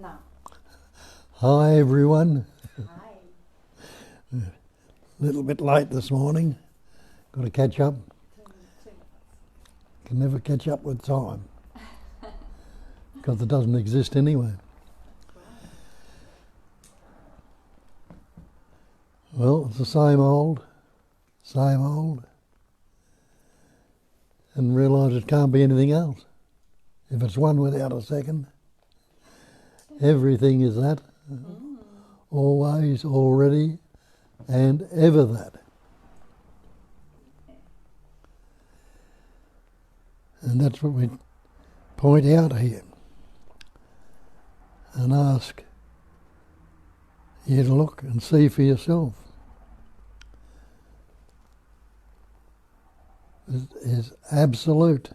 No. Hi everyone. Hi. Little bit late this morning. Got to catch up. Can never catch up with time because it doesn't exist anyway. Well, it's the same old, and realise it can't be anything else. If it's one without a second, everything is that, always, already, and ever that. And that's what we point out here and ask you to look and see for yourself. It is absolute,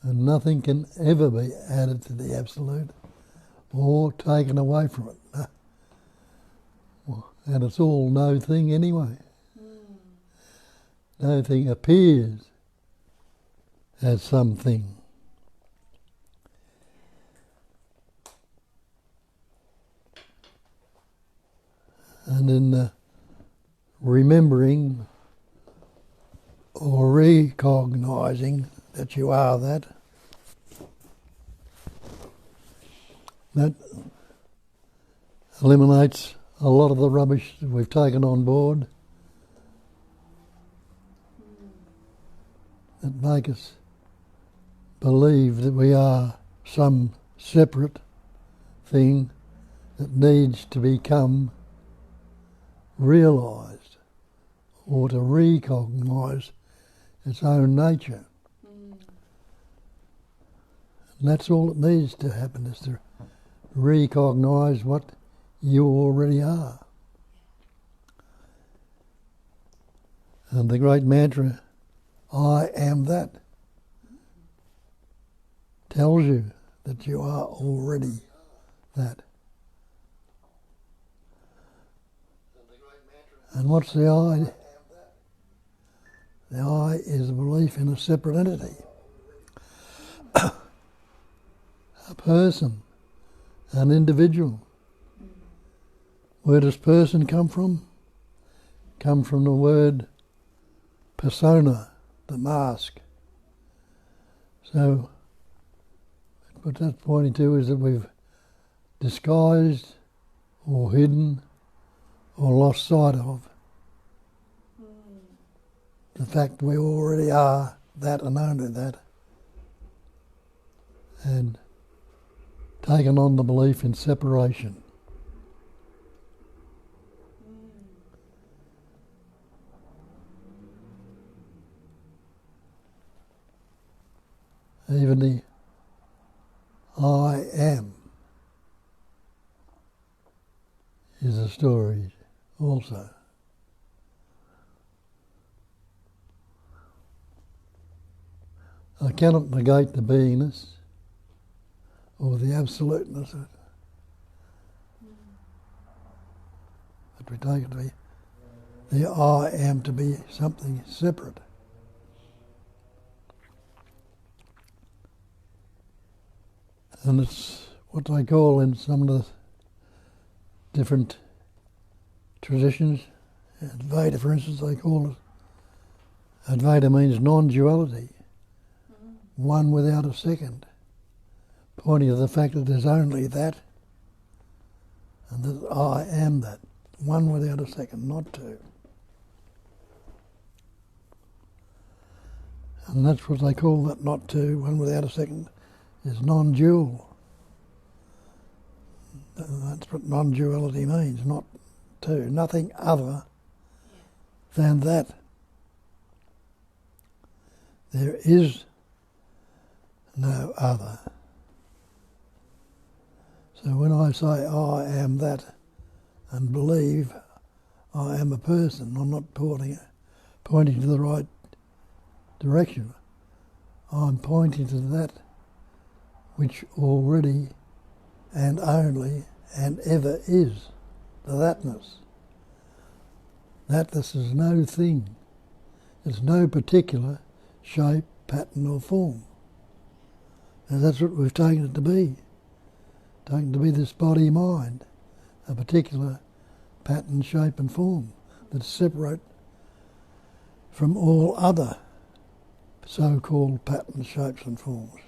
and nothing can ever be added to the absolute or taken away from it. And it's all no thing anyway. No thing appears as something. And in remembering or recognising that you are that, that eliminates a lot of the rubbish that we've taken on board that make us believe that we are some separate thing that needs to become realised or to recognise its own nature. And that's all that needs to happen, is to recognise what you already are. And the great mantra, I am that, tells you that you are already that. And what's the I? The I is a belief in a separate entity, a person, an individual. Where does person come from? Come from the word persona, the mask. So what that's pointing to is that we've disguised or hidden or lost sight of the fact we already are that and only that, and taken on the belief in separation. Even the I am is a story also. I cannot negate the beingness or the absoluteness of it. But we take it to be the I am to be something separate. And it's what they call in some of the different traditions, Advaita for instance, they call it, Advaita means non-duality, one without a second, pointing to the fact that there's only that, and that I am that, one without a second, not two. And that's what they call that, not two, one without a second, is non-dual. That's what non-duality means, not two, nothing other than that. There is no other. So when I say I am that and believe I am a person, I'm not pointing to the right direction. I'm pointing to that which already and only and ever is, the thatness. Thatness is no thing. It's no particular shape, pattern or form. And that's what we've taken it to be. taken to be this body-mind, a particular pattern, shape and form that's separate from all other so-called patterns, shapes and forms.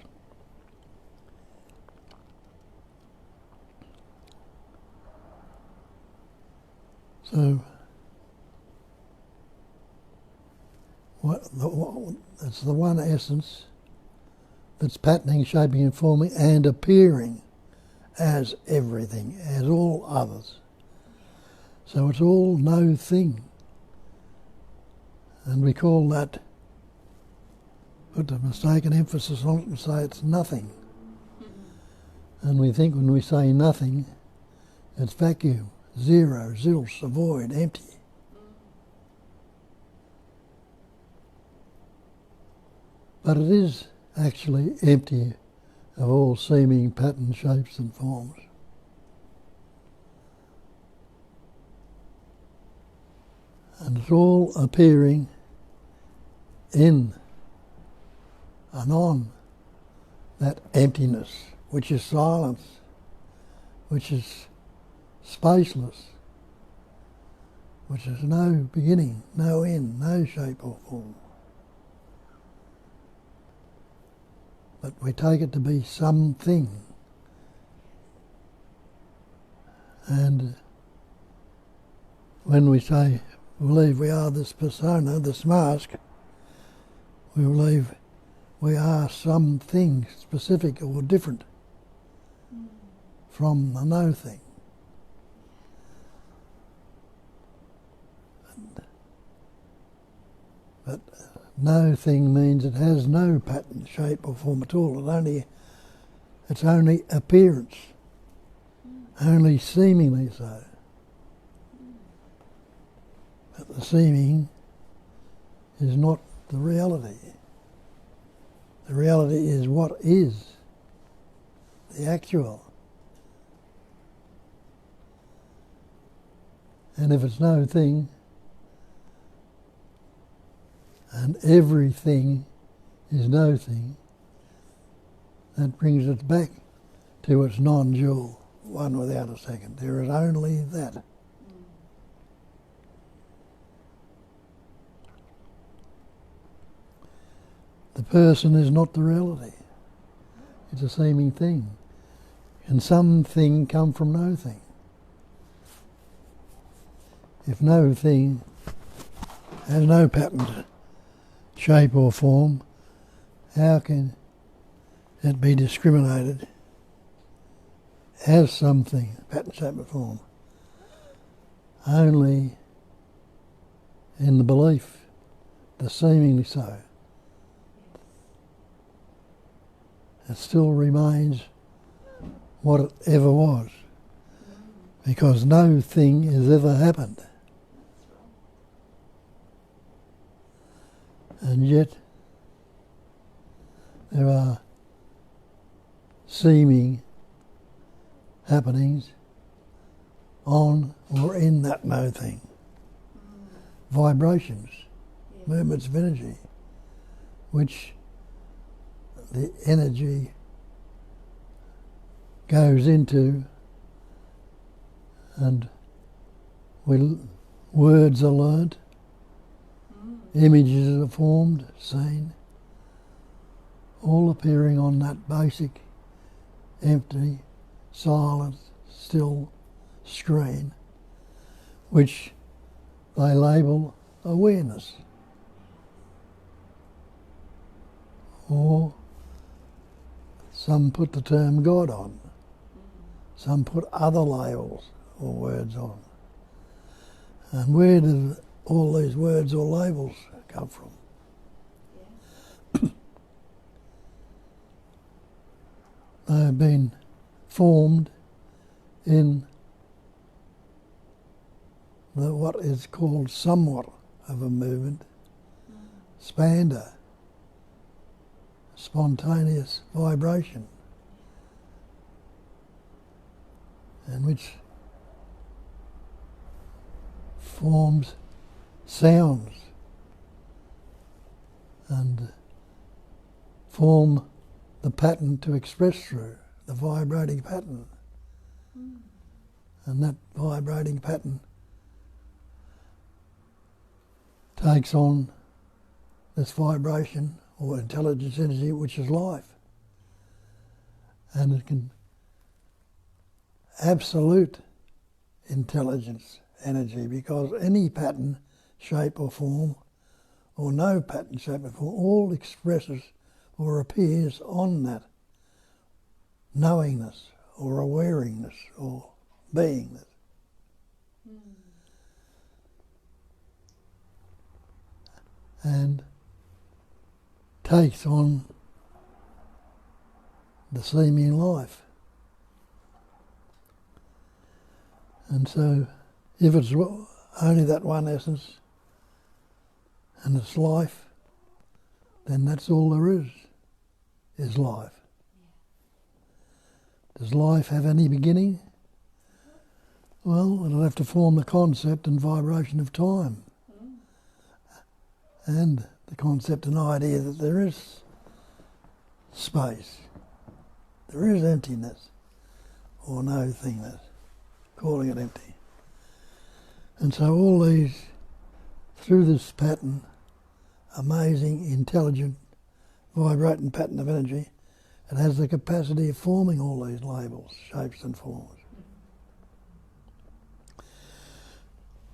So it's the one essence that's patterning, shaping and forming and appearing as everything, as all others. So it's all no thing. And we call that, put a mistaken emphasis on it and say it's nothing. And we think when we say nothing, it's vacuum, zero, zilch, a void, empty. But it is actually empty of all seeming patterns, shapes and forms. And it's all appearing in and on that emptiness, which is silence, which is spaceless, which has no beginning, no end, no shape or form. But we take it to be something. And when we say, believe we are this persona, this mask, we believe we are something specific or different from the no thing. But no thing means it has no pattern, shape or form at all. It's only appearance, only seemingly so. But the seeming is not the reality. The reality is what is, the actual. And if it's no thing, and everything is no thing, that brings it back to its non-dual, one without a second. There is only that. The person is not the reality. It's a seeming thing. Can something come from no thing? If no thing has no pattern, shape or form, how can it be discriminated as something, pattern, shape or form? Only in the belief, the seemingly so. It still remains what it ever was, because no thing has ever happened. And yet there are seeming happenings on or in that no thing. Vibrations, movements of energy, which the energy goes into, and words are learnt, images are formed, seen, all appearing on that basic, empty, silent, still screen, which they label awareness. Or some put the term God on. Some put other labels or words on. And where did all these words or labels come from? Yeah. They have been formed in what is called somewhat of a movement, spander, spontaneous vibration, and which forms sounds and form the pattern to express through, the vibrating pattern. And that vibrating pattern takes on this vibration or intelligence energy, which is life. And it can absolute intelligence energy, because any pattern, shape or form, or no pattern, shape or form, all expresses or appears on that knowingness or awareness or beingness. And takes on the seeming life. And so, if it's only that one essence, and it's life, then that's all there is life. Does life have any beginning? Well, it'll have to form the concept and vibration of time. And the concept and idea that there is space, there is emptiness, or no thingness, calling it empty. And so all these, through this pattern, amazing, intelligent, vibrating pattern of energy, it has the capacity of forming all these labels, shapes and forms.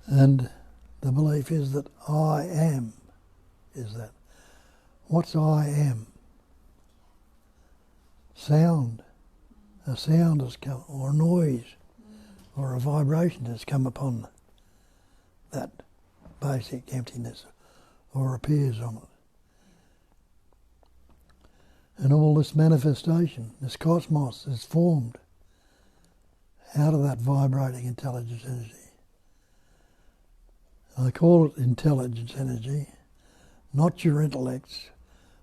And the belief is that I am is that. What's I am? Sound. A sound has come, or a noise, or a vibration has come upon that basic emptiness, or appears on it. And all this manifestation, this cosmos, is formed out of that vibrating intelligence energy. I call it intelligence energy, not your intellects,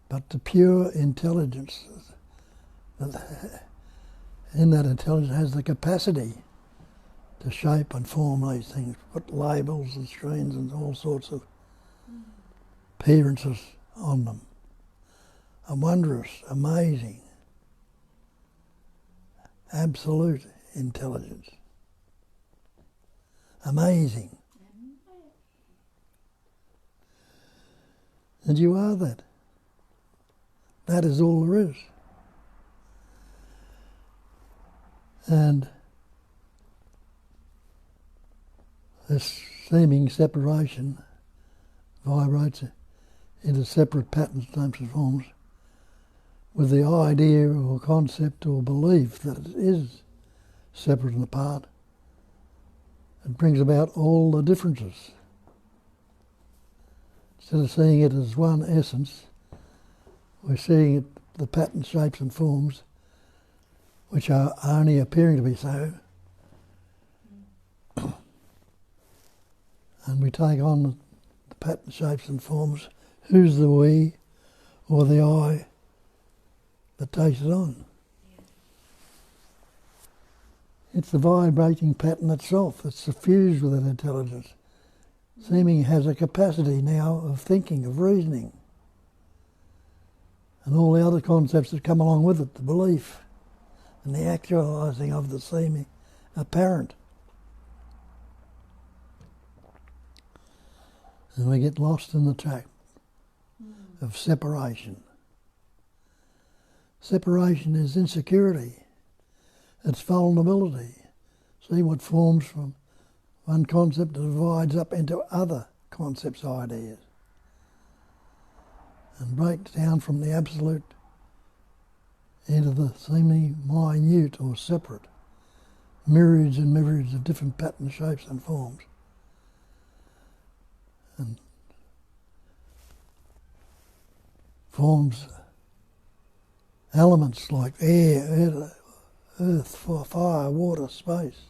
but the pure intelligence that in that intelligence has the capacity to shape and form these things, put labels and screens and all sorts of appearances on them. A wondrous, amazing, absolute intelligence. Amazing. And you are that. That is all there is. And this seeming separation vibrates into separate patterns, types and forms with the idea or concept or belief that it is separate and apart. It brings about all the differences. Instead of seeing it as one essence, we're seeing it, the patterns, shapes and forms, which are only appearing to be so. And we take on the patterns, shapes and forms. Who's the we or the I that takes it on? It's the vibrating pattern itself that's suffused with that intelligence. Seeming has a capacity now of thinking, of reasoning. And all the other concepts that come along with it, the belief and the actualising of the seeming apparent. And we get lost in the trap of separation. Separation is insecurity. It's vulnerability. See what forms from one concept divides up into other concepts, ideas, and breaks down from the absolute into the seemingly minute or separate, myriads and myriads of different patterns, shapes and forms. And forms elements like air, earth, fire, water, space.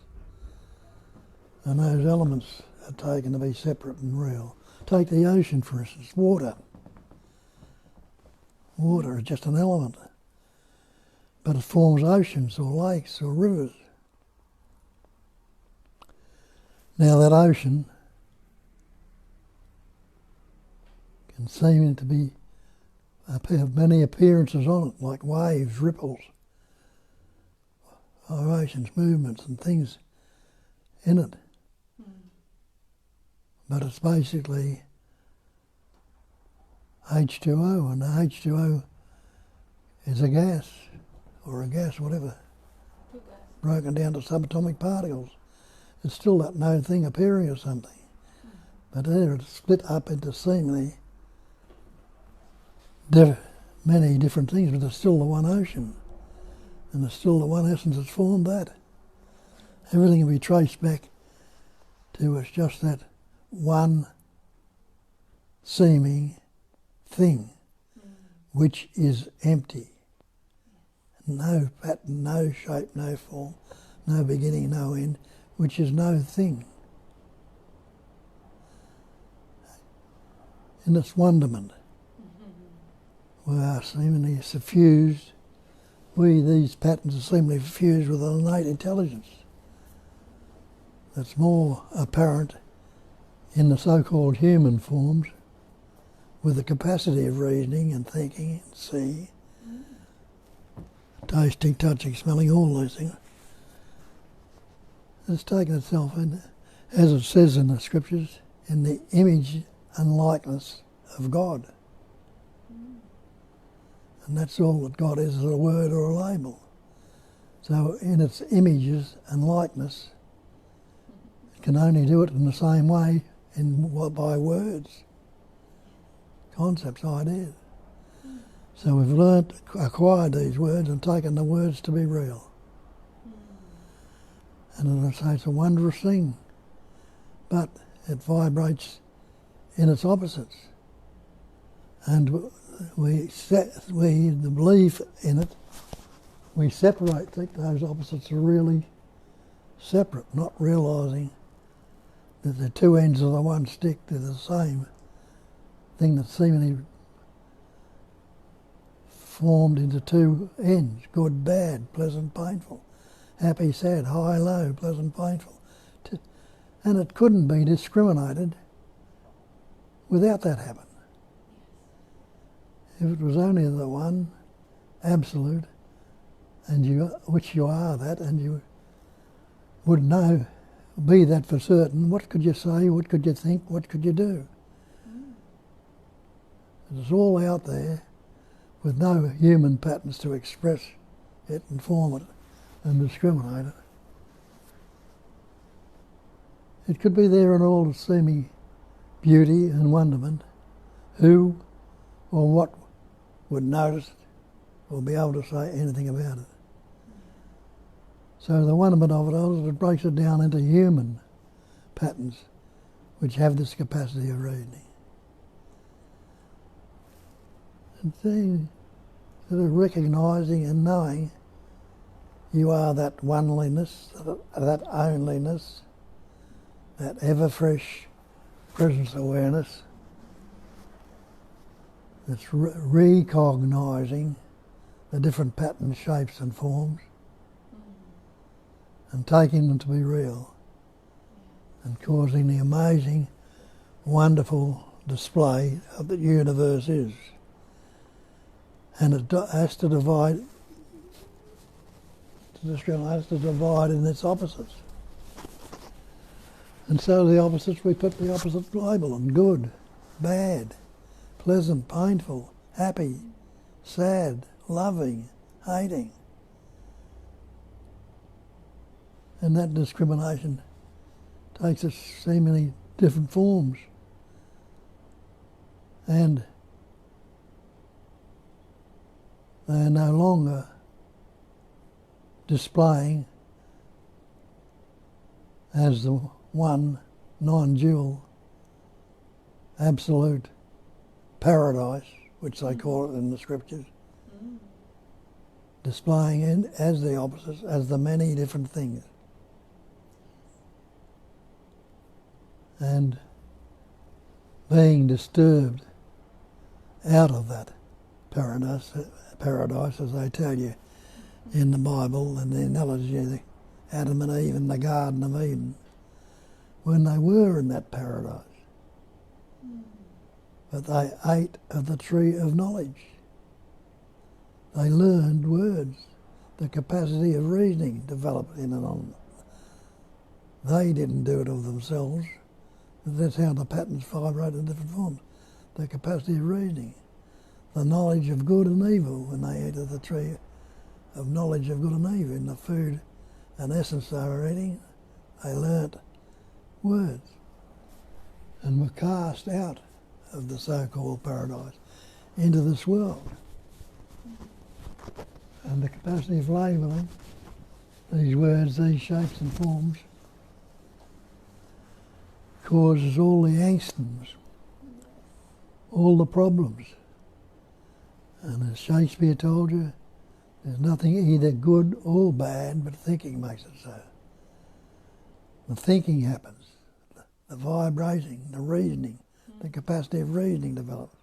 And those elements are taken to be separate and real. Take the ocean, for instance, water. Water is just an element, but it forms oceans or lakes or rivers. Now that ocean can seem to have many appearances on it, like waves, ripples, vibrations, movements and things in it. But it's basically H2O, and the H2O is a gas, or a gas, whatever, broken down to subatomic particles. It's still that no thing appearing or something. But there it's split up into seemingly many different things, but there's still the one ocean. And there's still the one essence that's formed that. Everything can be traced back to it's just that one seeming thing, which is empty. No pattern, no shape, no form, no beginning, no end, which is no thing. In its wonderment, we are seemingly suffused, these patterns are seemingly fused with an innate intelligence that's more apparent in the so-called human forms, with the capacity of reasoning and thinking and seeing, tasting, touching, smelling, all those things. It's taken itself in, as it says in the scriptures, in the image and likeness of God. And that's all that God is a word or a label. So in its images and likeness, it can only do it in the same way by words, concepts, ideas. So we've acquired these words and taken the words to be real. And as I say, it's a wondrous thing, but it vibrates in its opposites. And the belief in it, we think those opposites are really separate, not realising that the two ends of the one stick, they're the same thing that's seemingly formed into two ends, good, bad, pleasant, painful, happy, sad, high, low, pleasant, painful. And it couldn't be discriminated without that happening. If it was only the one, absolute, and which you are that, and you would know, be that for certain, what could you say, what could you think, what could you do? It's all out there with no human patterns to express it and form it and discriminate it. It could be there in all its seeming beauty and wonderment. Who or what would notice it or be able to say anything about it? So the wonderment of it all is it breaks it down into human patterns which have this capacity of reasoning. And seeing, sort of recognising and knowing you are that oneliness, that onliness, that ever-fresh presence awareness that's recognising the different patterns, shapes and forms and taking them to be real and causing the amazing, wonderful display of the universe is. And it has to divide, in its opposites. And so the opposites, we put the opposite label on: good, bad, pleasant, painful, happy, sad, loving, hating. And that discrimination takes us seemingly different forms. And they are no longer displaying as the one non-dual absolute paradise, which they call it in the scriptures, displaying as the opposites, as the many different things. And being disturbed out of that paradise, as they tell you in the Bible, and the analogy of Adam and Eve in the Garden of Eden, when they were in that paradise. But they ate of the tree of knowledge. They learned words the capacity of reasoning developed in and on them. They didn't do it of themselves, but that's how the patterns vibrate in different forms. The capacity of reasoning, the knowledge of good and evil when they ate of the tree of knowledge of good and evil in the food and essence they were eating, they learnt words and were cast out of the so-called paradise into this world. And the capacity of labelling these words, these shapes and forms causes all the angstings, all the problems. And as Shakespeare told you, there's nothing either good or bad, but thinking makes it so. The thinking happens, the vibrating, the reasoning, the capacity of reasoning develops.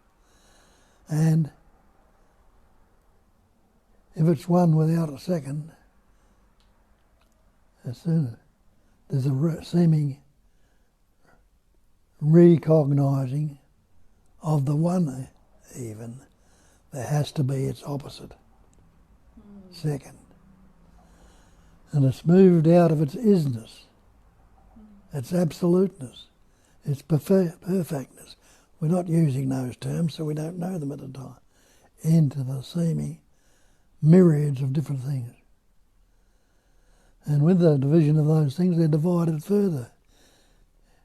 And if it's one without a second, as soon as there's a seeming recognising of the one even, there has to be its opposite, second. And it's moved out of its isness, its absoluteness, its perfectness. We're not using those terms, so we don't know them at the time, into the seeming myriads of different things. And with the division of those things, they're divided further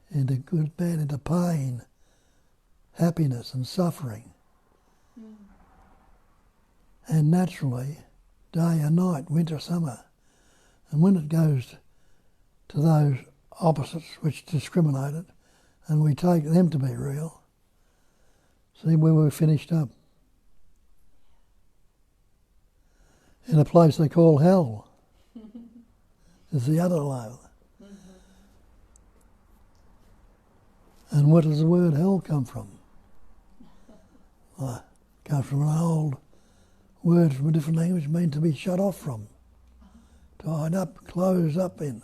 into good, bad, into pain, happiness and suffering. And naturally, day and night, winter, summer. And when it goes to those opposites which discriminate it, and we take them to be real, see where we're finished up. In a place they call hell. Is the other level. And where does the word hell come from? Well, it comes from an old word from a different language, meant to be shut off from, tied up, closed up in.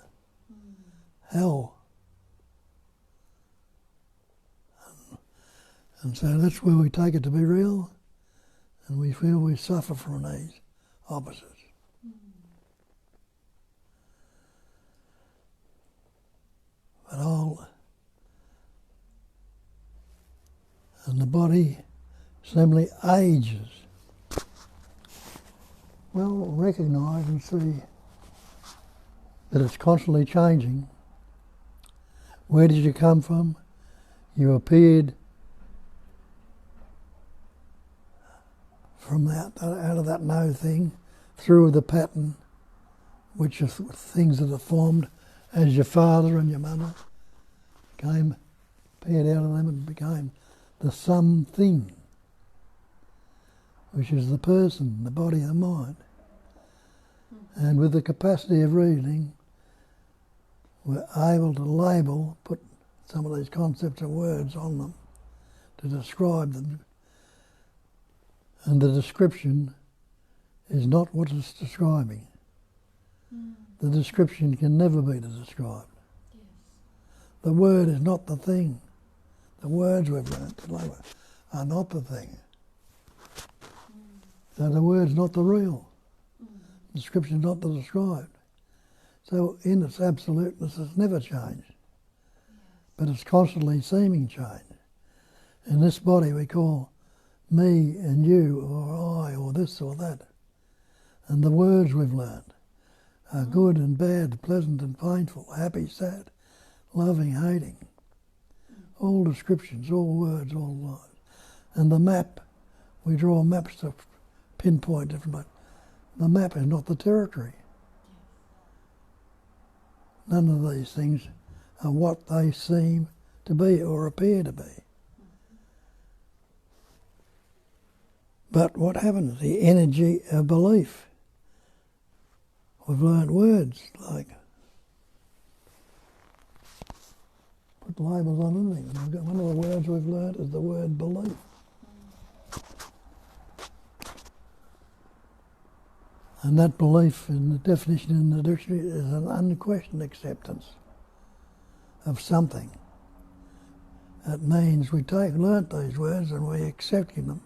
Hell. And so that's where we take it to be real, and we feel we suffer from these opposites. But all, and the body simply ages. Well, recognise and see that it's constantly changing. Where did you come from? You appeared from that, out of that no thing, through the pattern, which are things that are formed as your father and your mother appeared out of them and became the something, which is the person, the body, the mind. And with the capacity of reasoning, we're able to label, put some of these concepts of words on them to describe them. And the description is not what it's describing. The description can never be described. Yes. The word is not the thing. The words we've learnt to label are not the thing. So the word's not the real. The description's not the described. So in its absoluteness, it's never changed. But it's constantly seeming change. In this body we call me and you, or I, or this or that. And the words we've learnt are good and bad, pleasant and painful, happy, sad, loving, hating. All descriptions, all words, all lives. And the map, we draw maps to pinpoint different places. The map is not the territory. None of these things are what they seem to be or appear to be. But what happens? The energy of belief. We've learned words like put labels on anything. And one of the words we've learned is the word belief. And that belief, in the definition in the dictionary, is an unquestioned acceptance of something. That means we learnt these words and we accepting them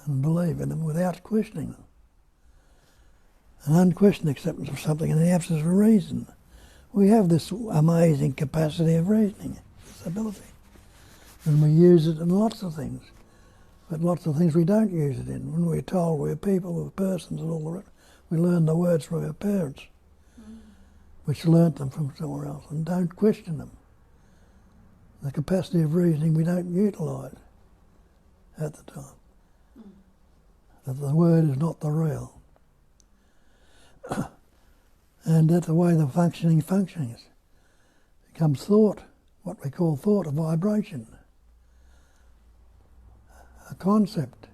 and believe in them without questioning them. an unquestioned acceptance of something in the absence of reason. We have this amazing capacity of reasoning, this ability. And we use it in lots of things. But lots of things we don't use it in. When we're told we're people, we're persons and all the rest, we learn the words from our parents, which learnt them from somewhere else, and don't question them. The capacity of reasoning we don't utilise at the time. That the word is not the real. And that's the way the functioning is. It becomes thought, what we call thought, a vibration, a concept,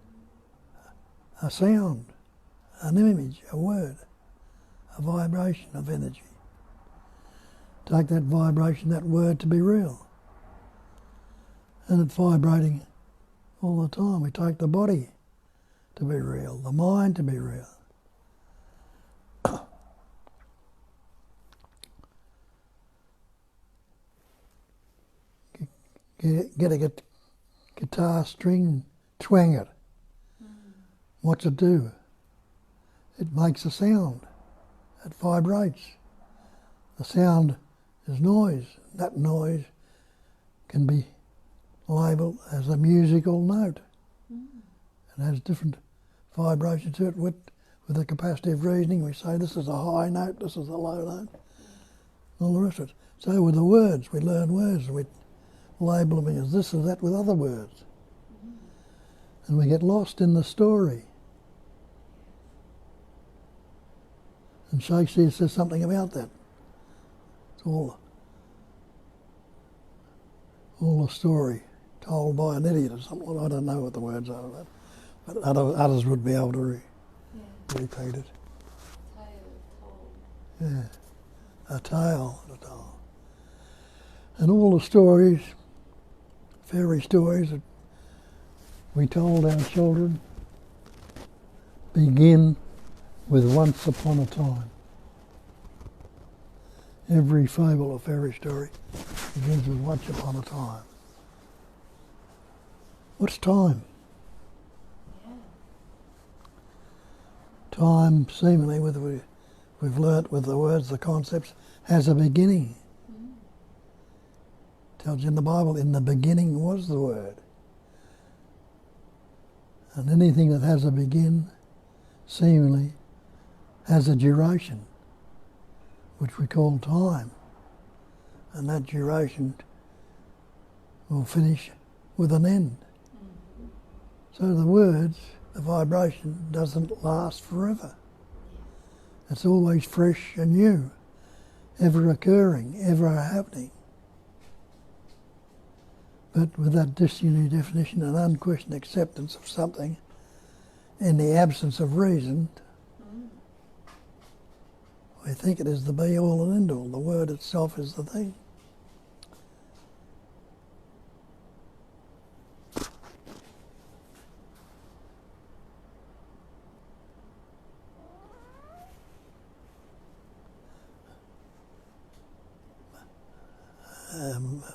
a sound, an image, a word, a vibration of energy. Take that vibration, that word to be real. And it's vibrating all the time. We take the body to be real, the mind to be real. Get a guitar string, twang it. What's it do? It makes a sound. It vibrates. The sound is noise. That noise can be labelled as a musical note. It has different vibrations to it. With the capacity of reasoning, we say this is a high note, this is a low note, all the rest of it. So with the words, we learn words, we label them as this or that with other words. And we get lost in the story. And Shakespeare says something about that. It's all a story told by an idiot or something. I don't know what the words are of that. But others would be able to repeat it. Yeah, a tale. And all the stories, fairy stories that we told our children begin with once upon a time. Every fable or fairy story begins with once upon a time. What's time? Time, seemingly, we've learnt with the words, the concepts, has a beginning. Tells you in the Bible, in the beginning was the Word. And anything that has a begin, seemingly, has a duration, which we call time. And that duration will finish with an end. So the words, the vibration doesn't last forever. It's always fresh and new, ever occurring, ever happening. But with that dictionary definition and unquestioned acceptance of something in the absence of reason, we think it is the be-all and end-all. The word itself is the thing.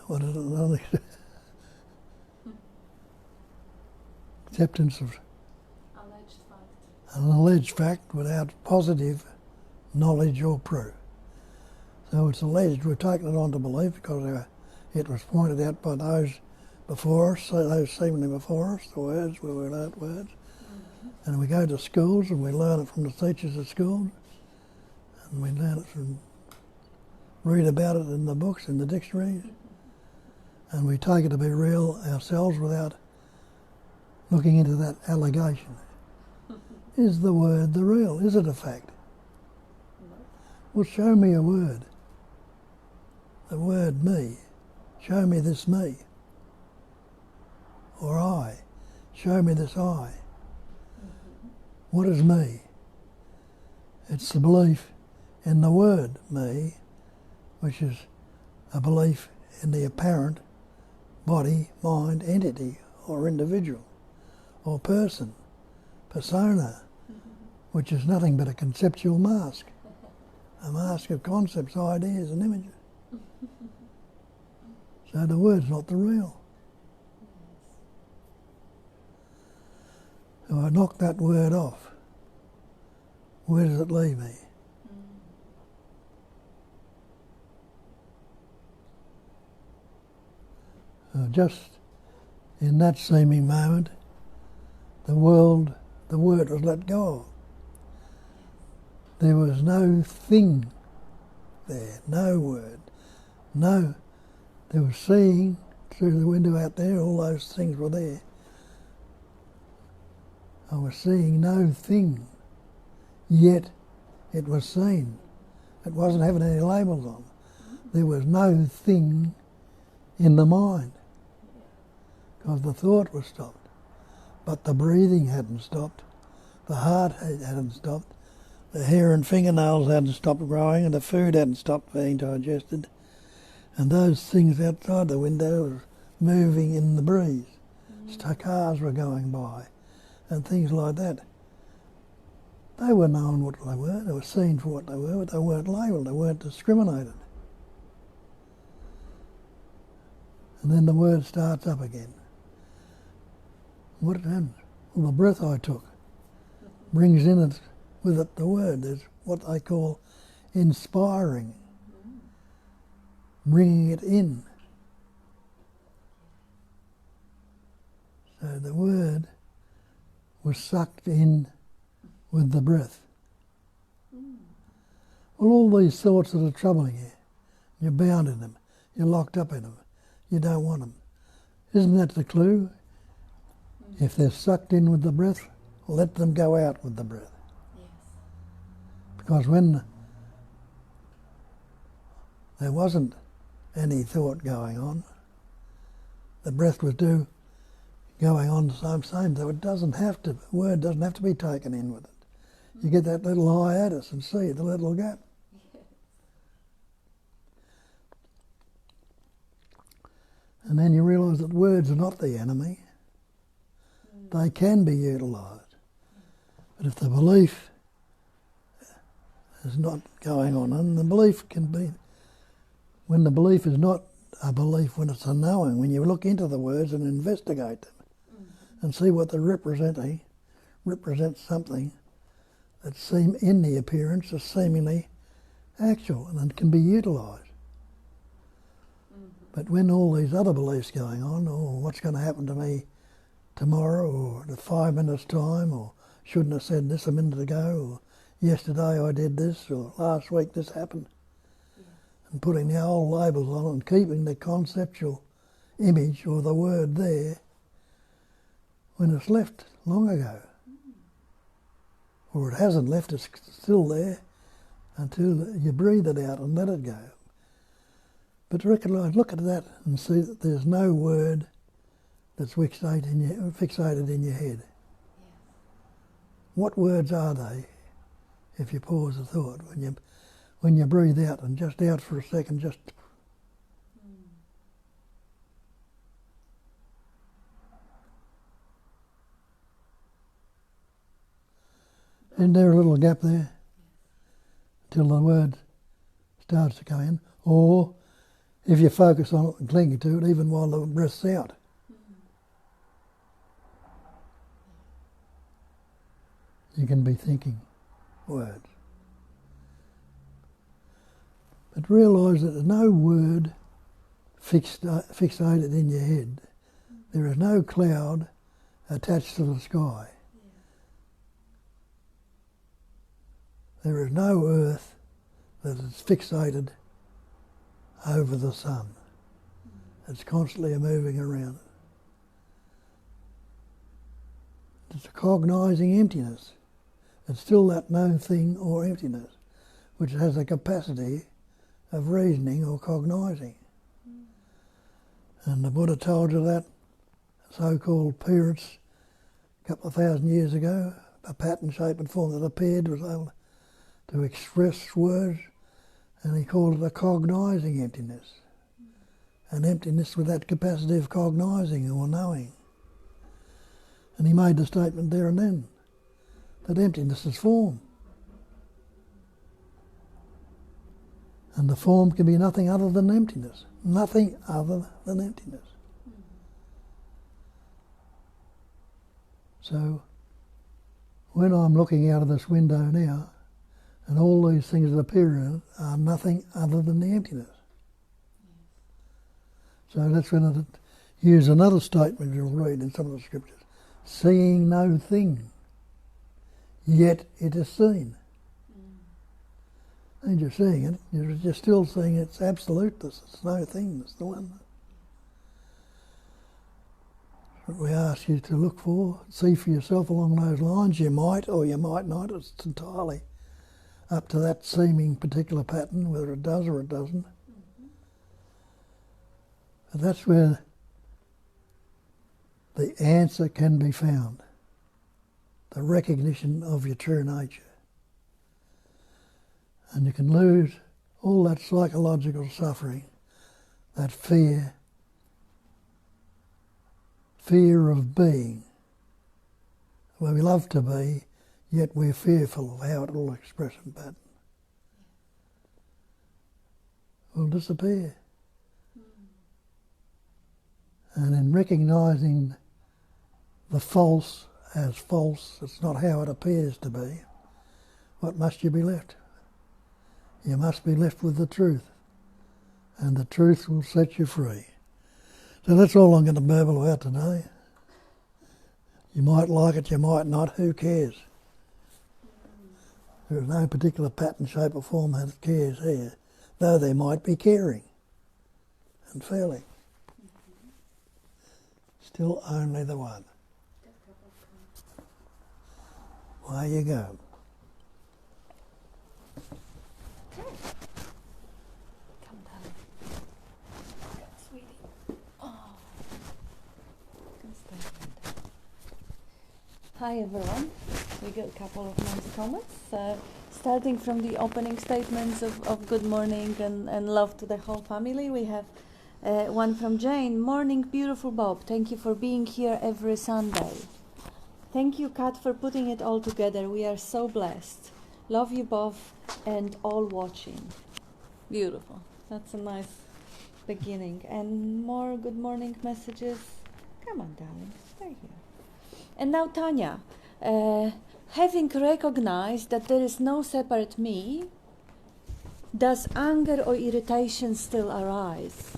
What is it? Another acceptance of an alleged fact without positive knowledge or proof. So it's alleged, we're taking it on to belief because it was pointed out by those before us, so those seemingly before us, the words, where we learnt words. And we go to schools and we learn it from the teachers at school, and we learn it from, read about it in the books, in the dictionaries, and we take it to be real ourselves without looking into that allegation. Is the word the real? Is it a fact? Well, show me a word. The word me. Show me this me. Or I. Show me this I. What is me? It's the belief in the word me, which is a belief in the apparent body, mind, entity, or individual, or person, persona, which is nothing but a conceptual mask. A mask of concepts, ideas and images. So the word's not the real. So I knock that word off. where does it leave me? Just in that seeming moment, the word was let go of. There was no thing there, no word, no. There was seeing through the window out there, all those things were there. I was seeing no thing, yet it was seen. It wasn't having any labels on. There was no thing in the mind, because the thought was stopped. But the breathing hadn't stopped. The heart hadn't stopped. The hair and fingernails hadn't stopped growing, and the food hadn't stopped being digested. And those things outside the window were moving in the breeze. Cars were going by, and things like that. They were known what they were. They were seen for what they were, but they weren't labelled. They weren't discriminated. And then the word starts up again. What happens? Well, the breath I took brings in it with it the word. There's what they call inspiring, bringing it in. So the word was sucked in with the breath. Well, all these thoughts that are troubling you, you're bound in them, you're locked up in them, you don't want them. Isn't that the clue? If they're sucked in with the breath, let them go out with the breath. Yes. Because when there wasn't any thought going on, the breath was going on the same. So it doesn't have to, the word doesn't have to be taken in with it. You get that little hiatus and see the little gap. Yes. And then you realise that words are not the enemy. They can be utilised. But if the belief is not going on, and the belief can be, when the belief is not a belief, when it's a knowing, when you look into the words and investigate them and see what they're representing, represents something that seem in the appearance as seemingly actual and can be utilised. But when all these other beliefs going on, or what's going to happen to me tomorrow, or in 5 minutes' time, or shouldn't have said this a minute ago, or yesterday I did this, or last week this happened, and putting the old labels on it and keeping the conceptual image or the word there when it's left long ago. Or it hasn't left, it's still there until you breathe it out and let it go. But recognise, look at that and see that there's no word that's fixated in your head. Yes. What words are they if you pause the thought? When you breathe out and just out for a second, just... Isn't there a little gap there? Till the word starts to go in. Or if you focus on it and cling to it, even while the breath's out. You can be thinking words. But realise that there's no word fixated in your head. There is no cloud attached to the sky. There is no earth that is fixated over the sun. It's constantly moving around it. It's a cognising emptiness. It's still that no thing or emptiness, which has a capacity of reasoning or cognising. And the Buddha told you that so-called appearance a couple of thousand years ago, a pattern, shape and form that appeared was able to express words, and he called it a cognising emptiness. An emptiness with that capacity of cognising or knowing. And he made the statement there and then that emptiness is form. And the form can be nothing other than emptiness. Nothing other than emptiness. So when I'm looking out of this window now, And all these things that appear in it are nothing other than the emptiness. So that's when it use another statement you'll read in some of the scriptures. Seeing no thing, yet it is seen. And you're seeing it, you're still seeing its absoluteness. It's no thing, it's the one. What we ask you to look for, see for yourself along those lines. You might or you might not. It's entirely up to that seeming particular pattern, whether it does or it doesn't. But that's where the answer can be found. The recognition of your true nature. And you can lose all that psychological suffering, that fear of being, where we love to be, yet we're fearful of how it will express in pattern. Will disappear. And in recognising the false as false, it's not how it appears to be, what must you be left? You must be left with the truth, and the truth will set you free. So that's all I'm going to babble about today. You might like it, you might not, who cares? There's no particular pattern, shape or form that cares here, though there might be caring and feeling. Still only the one. Away you go. Hi everyone. We got a couple of nice comments. Starting from the opening statements of good morning and love to the whole family, we have one from Jane. Morning, beautiful Bob. Thank you for being here every Sunday. Thank you, Kat, for putting it all together. We are so blessed. Love you both and all watching. Beautiful. That's a nice beginning. And more good morning messages. Come on, darling. Stay here. And now Tanya, having recognized that there is no separate me, does anger or irritation still arise?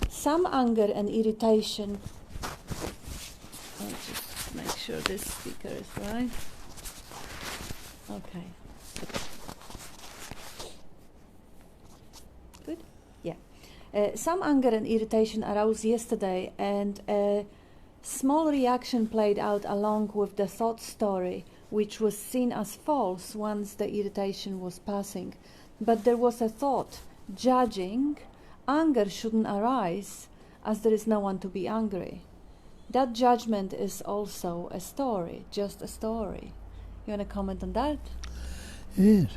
Some anger and irritation, I'll just make sure this speaker is right. Okay. Good? Yeah. Some anger and irritation arose yesterday, and small reaction played out along with the thought story, which was seen as false once the irritation was passing. But there was a thought, judging, anger shouldn't arise, as there is no one to be angry. That judgment is also a story, just a story. You want to comment on that? Yes.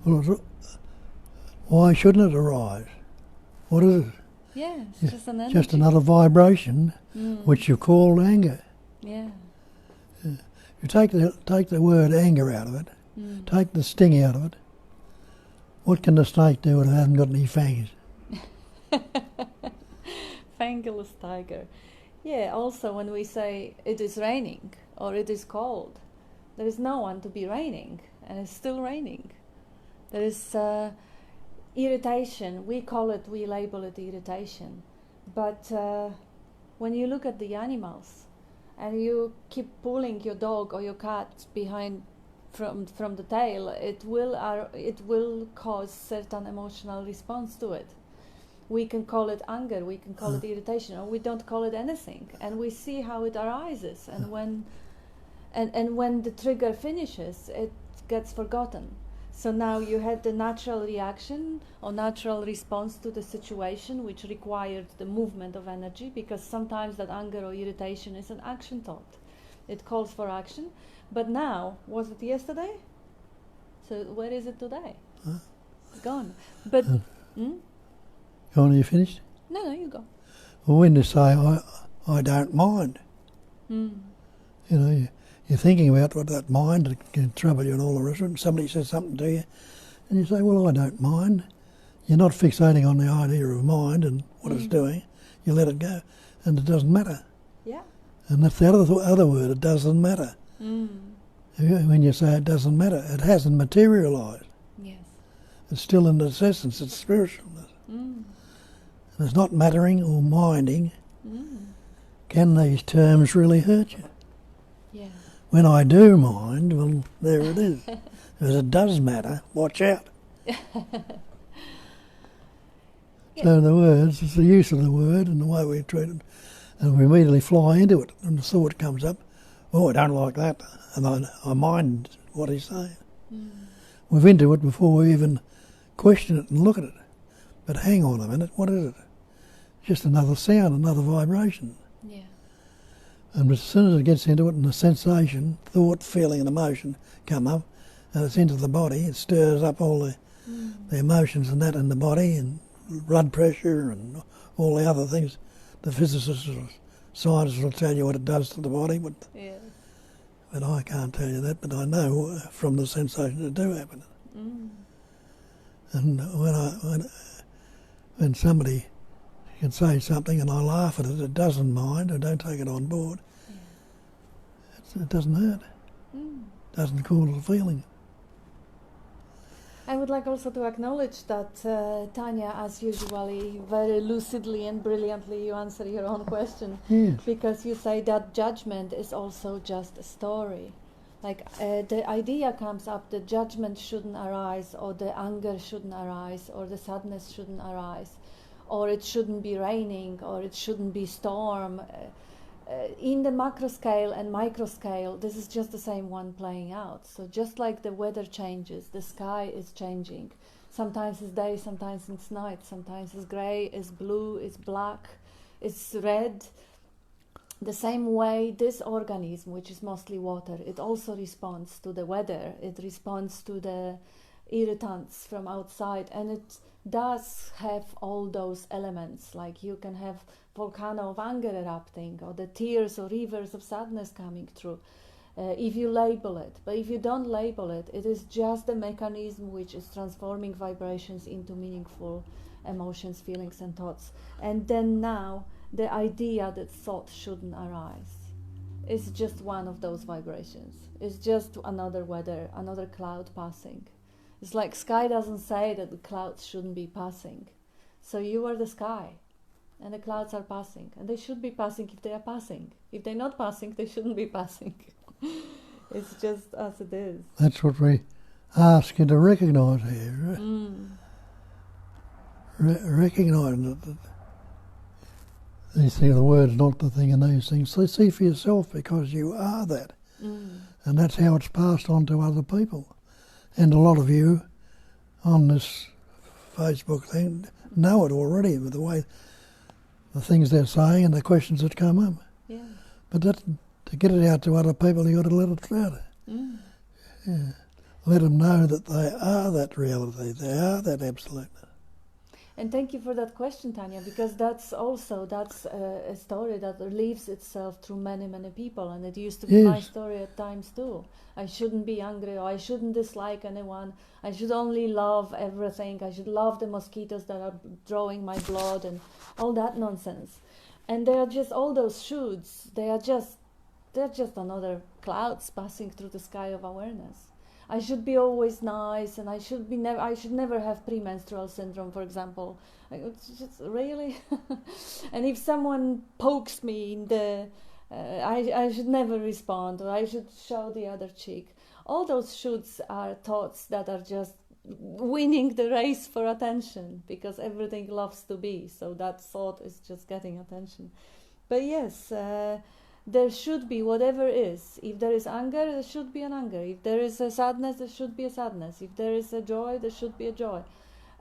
Well, why shouldn't it arise? What is it? Yeah, it's just an energy. Just another vibration, which you call anger. Yeah. You take the word anger out of it, take the sting out of it. What can the snake do when it hasn't got any fangs? Fangless tiger. Yeah, also when we say it is raining or it is cold, there is no one to be raining, and it's still raining. There is irritation. We label it irritation. But when you look at the animals and you keep pulling your dog or your cat behind from the tail, it will cause certain emotional response to it. We can call it anger, we can call it irritation, or we don't call it anything, and we see how it arises. And when the trigger finishes, it gets forgotten. So now you had the natural reaction or natural response to the situation, which required the movement of energy, because sometimes that anger or irritation is an action thought. It calls for action. But now, was it yesterday? So where is it today? It's gone. But Go on, are you finished? No, you go. Well, when you say, I don't mind, you know, you're thinking about what that mind can trouble you and all the rest of it, and somebody says something to you, and you say, well, I don't mind. You're not fixating on the idea of mind and what it's doing. You let it go, and it doesn't matter. Yeah. And that's the other word, it doesn't matter. When you say it doesn't matter, it hasn't materialised. It's still in its essence, it's spiritualness. And it's not mattering or minding. Can these terms really hurt you? Yeah. When I do mind, well, there it is. If it does matter, watch out. So the words, it's the use of the word and the way we treat it, and we immediately fly into it, and the thought comes up, oh, I don't like that, and I mind what he's saying. We're into it before we even question it and look at it. But hang on a minute, what is it? Just another sound, another vibration. Yeah. And as soon as it gets into it and the sensation, thought, feeling and emotion come up, and it's into the body, it stirs up all the emotions and that in the body, and blood pressure and all the other things. The physicists or scientists will tell you what it does to the body, but I can't tell you that, but I know from the sensations that do happen. And when somebody can say something and I laugh at it, it doesn't mind, I don't take it on board. It doesn't hurt. Doesn't cause a feeling. I would like also to acknowledge that, Tanya, as usually, very lucidly and brilliantly you answer your own question. Yes. Because you say that judgment is also just a story. Like the idea comes up that judgment shouldn't arise, or the anger shouldn't arise, or the sadness shouldn't arise, or it shouldn't be raining, or it shouldn't be storm. In the macro scale and micro scale, this is just the same one playing out. So just like the weather changes, the sky is changing. Sometimes it's day, sometimes it's night, sometimes it's grey, it's blue, it's black, it's red. The same way this organism, which is mostly water, it also responds to the weather, it responds to the irritants from outside, and it does have all those elements. Like you can have volcano of anger erupting, or the tears or rivers of sadness coming through, if you label it. But if you don't label it, it is just the mechanism which is transforming vibrations into meaningful emotions, feelings and thoughts. And then now the idea that thought shouldn't arise is just one of those vibrations. It's just another weather, another cloud passing. It's like sky doesn't say that the clouds shouldn't be passing. So you are the sky, and the clouds are passing, and they should be passing if they are passing. If they're not passing, they shouldn't be passing. It's just as it is. That's what we ask you to recognise here. Recognising that these things, the word's not the thing in these things. So see for yourself, because you are that. And that's how it's passed on to other people. And a lot of you on this Facebook thing know it already with the way the things they're saying and the questions that come up. Yeah. But that, to get it out to other people, you've got to let it out. Yeah. Let them know that they are that reality, they are that absolute. And thank you for that question, Tanya, because that's a story that leaves itself through many, many people, and it used to be my story at times too. I shouldn't be angry, or I shouldn't dislike anyone. I should only love everything. I should love the mosquitoes that are drawing my blood and all that nonsense. And they are just all those shoulds. They're just another clouds passing through the sky of awareness. I should be always nice, and I should never have premenstrual syndrome, for example. It's just really. And if someone pokes me in the, I should never respond, or I should show the other cheek. All those shoulds are thoughts that are just winning the race for attention, because everything loves to be. So that thought is just getting attention. But yes. There should be whatever is. If there is anger, there should be an anger. If there is a sadness, there should be a sadness. If there is a joy, there should be a joy.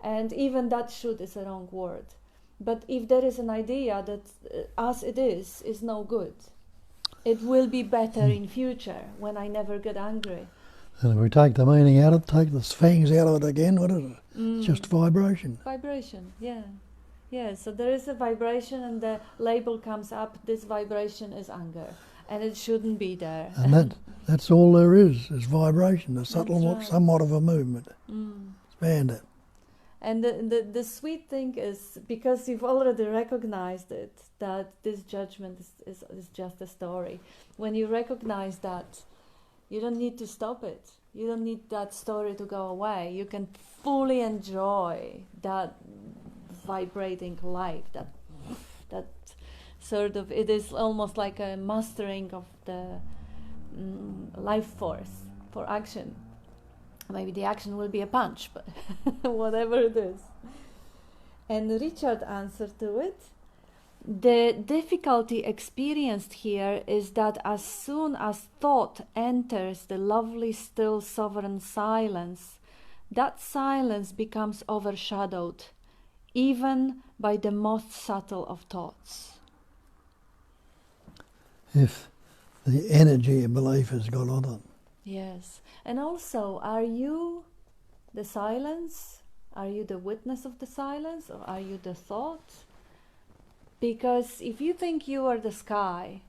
And even that should is a wrong word. But if there is an idea that as it is no good, it will be better in future when I never get angry. And if we take the meaning out of it, take the fangs out of it again, what is it? It's just vibration. Vibration, yeah. Yeah, so there is a vibration, and the label comes up, this vibration is anger, and it shouldn't be there. And that's all there is vibration, a subtle, somewhat of a movement. Expand it. And the sweet thing is, because you've already recognized it, that this judgment is just a story. When you recognize that, you don't need to stop it. You don't need that story to go away. You can fully enjoy that vibrating life, that sort of, it is almost like a mastering of the life force for action. Maybe the action will be a punch, but whatever it is. And Richard answered to it, the difficulty experienced here is that as soon as thought enters the lovely, still, sovereign silence, that silence becomes overshadowed, even by the most subtle of thoughts. If the energy of belief has got on it. Yes. And also, are you the silence? Are you the witness of the silence? Or are you the thought? Because if you think you are the sky,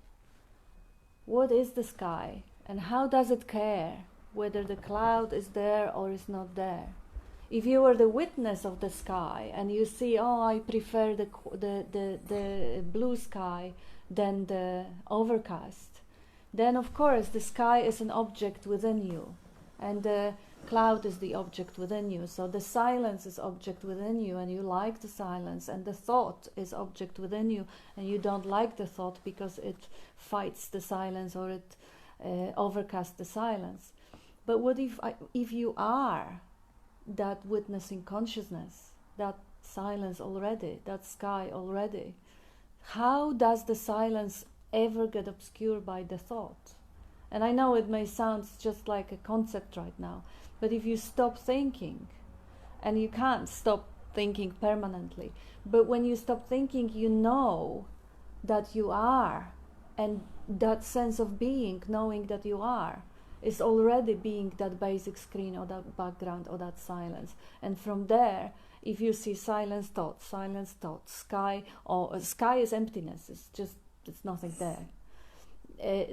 what is the sky? And how does it care whether the cloud is there or is not there? If you are the witness of the sky and you see, oh, I prefer the blue sky than the overcast, then of course the sky is an object within you and the cloud is the object within you. So the silence is object within you and you like the silence, and the thought is object within you and you don't like the thought because it fights the silence or it overcasts the silence. But what if you are that witnessing consciousness, that silence already, that sky already? How does the silence ever get obscured by the thought? And I know it may sound just like a concept right now, but if you stop thinking, and you can't stop thinking permanently, but when you stop thinking, you know that you are, and that sense of being, knowing that you are, is already being that basic screen or that background or that silence. And from there, if you see silence thoughts, sky, or sky is emptiness, it's nothing there.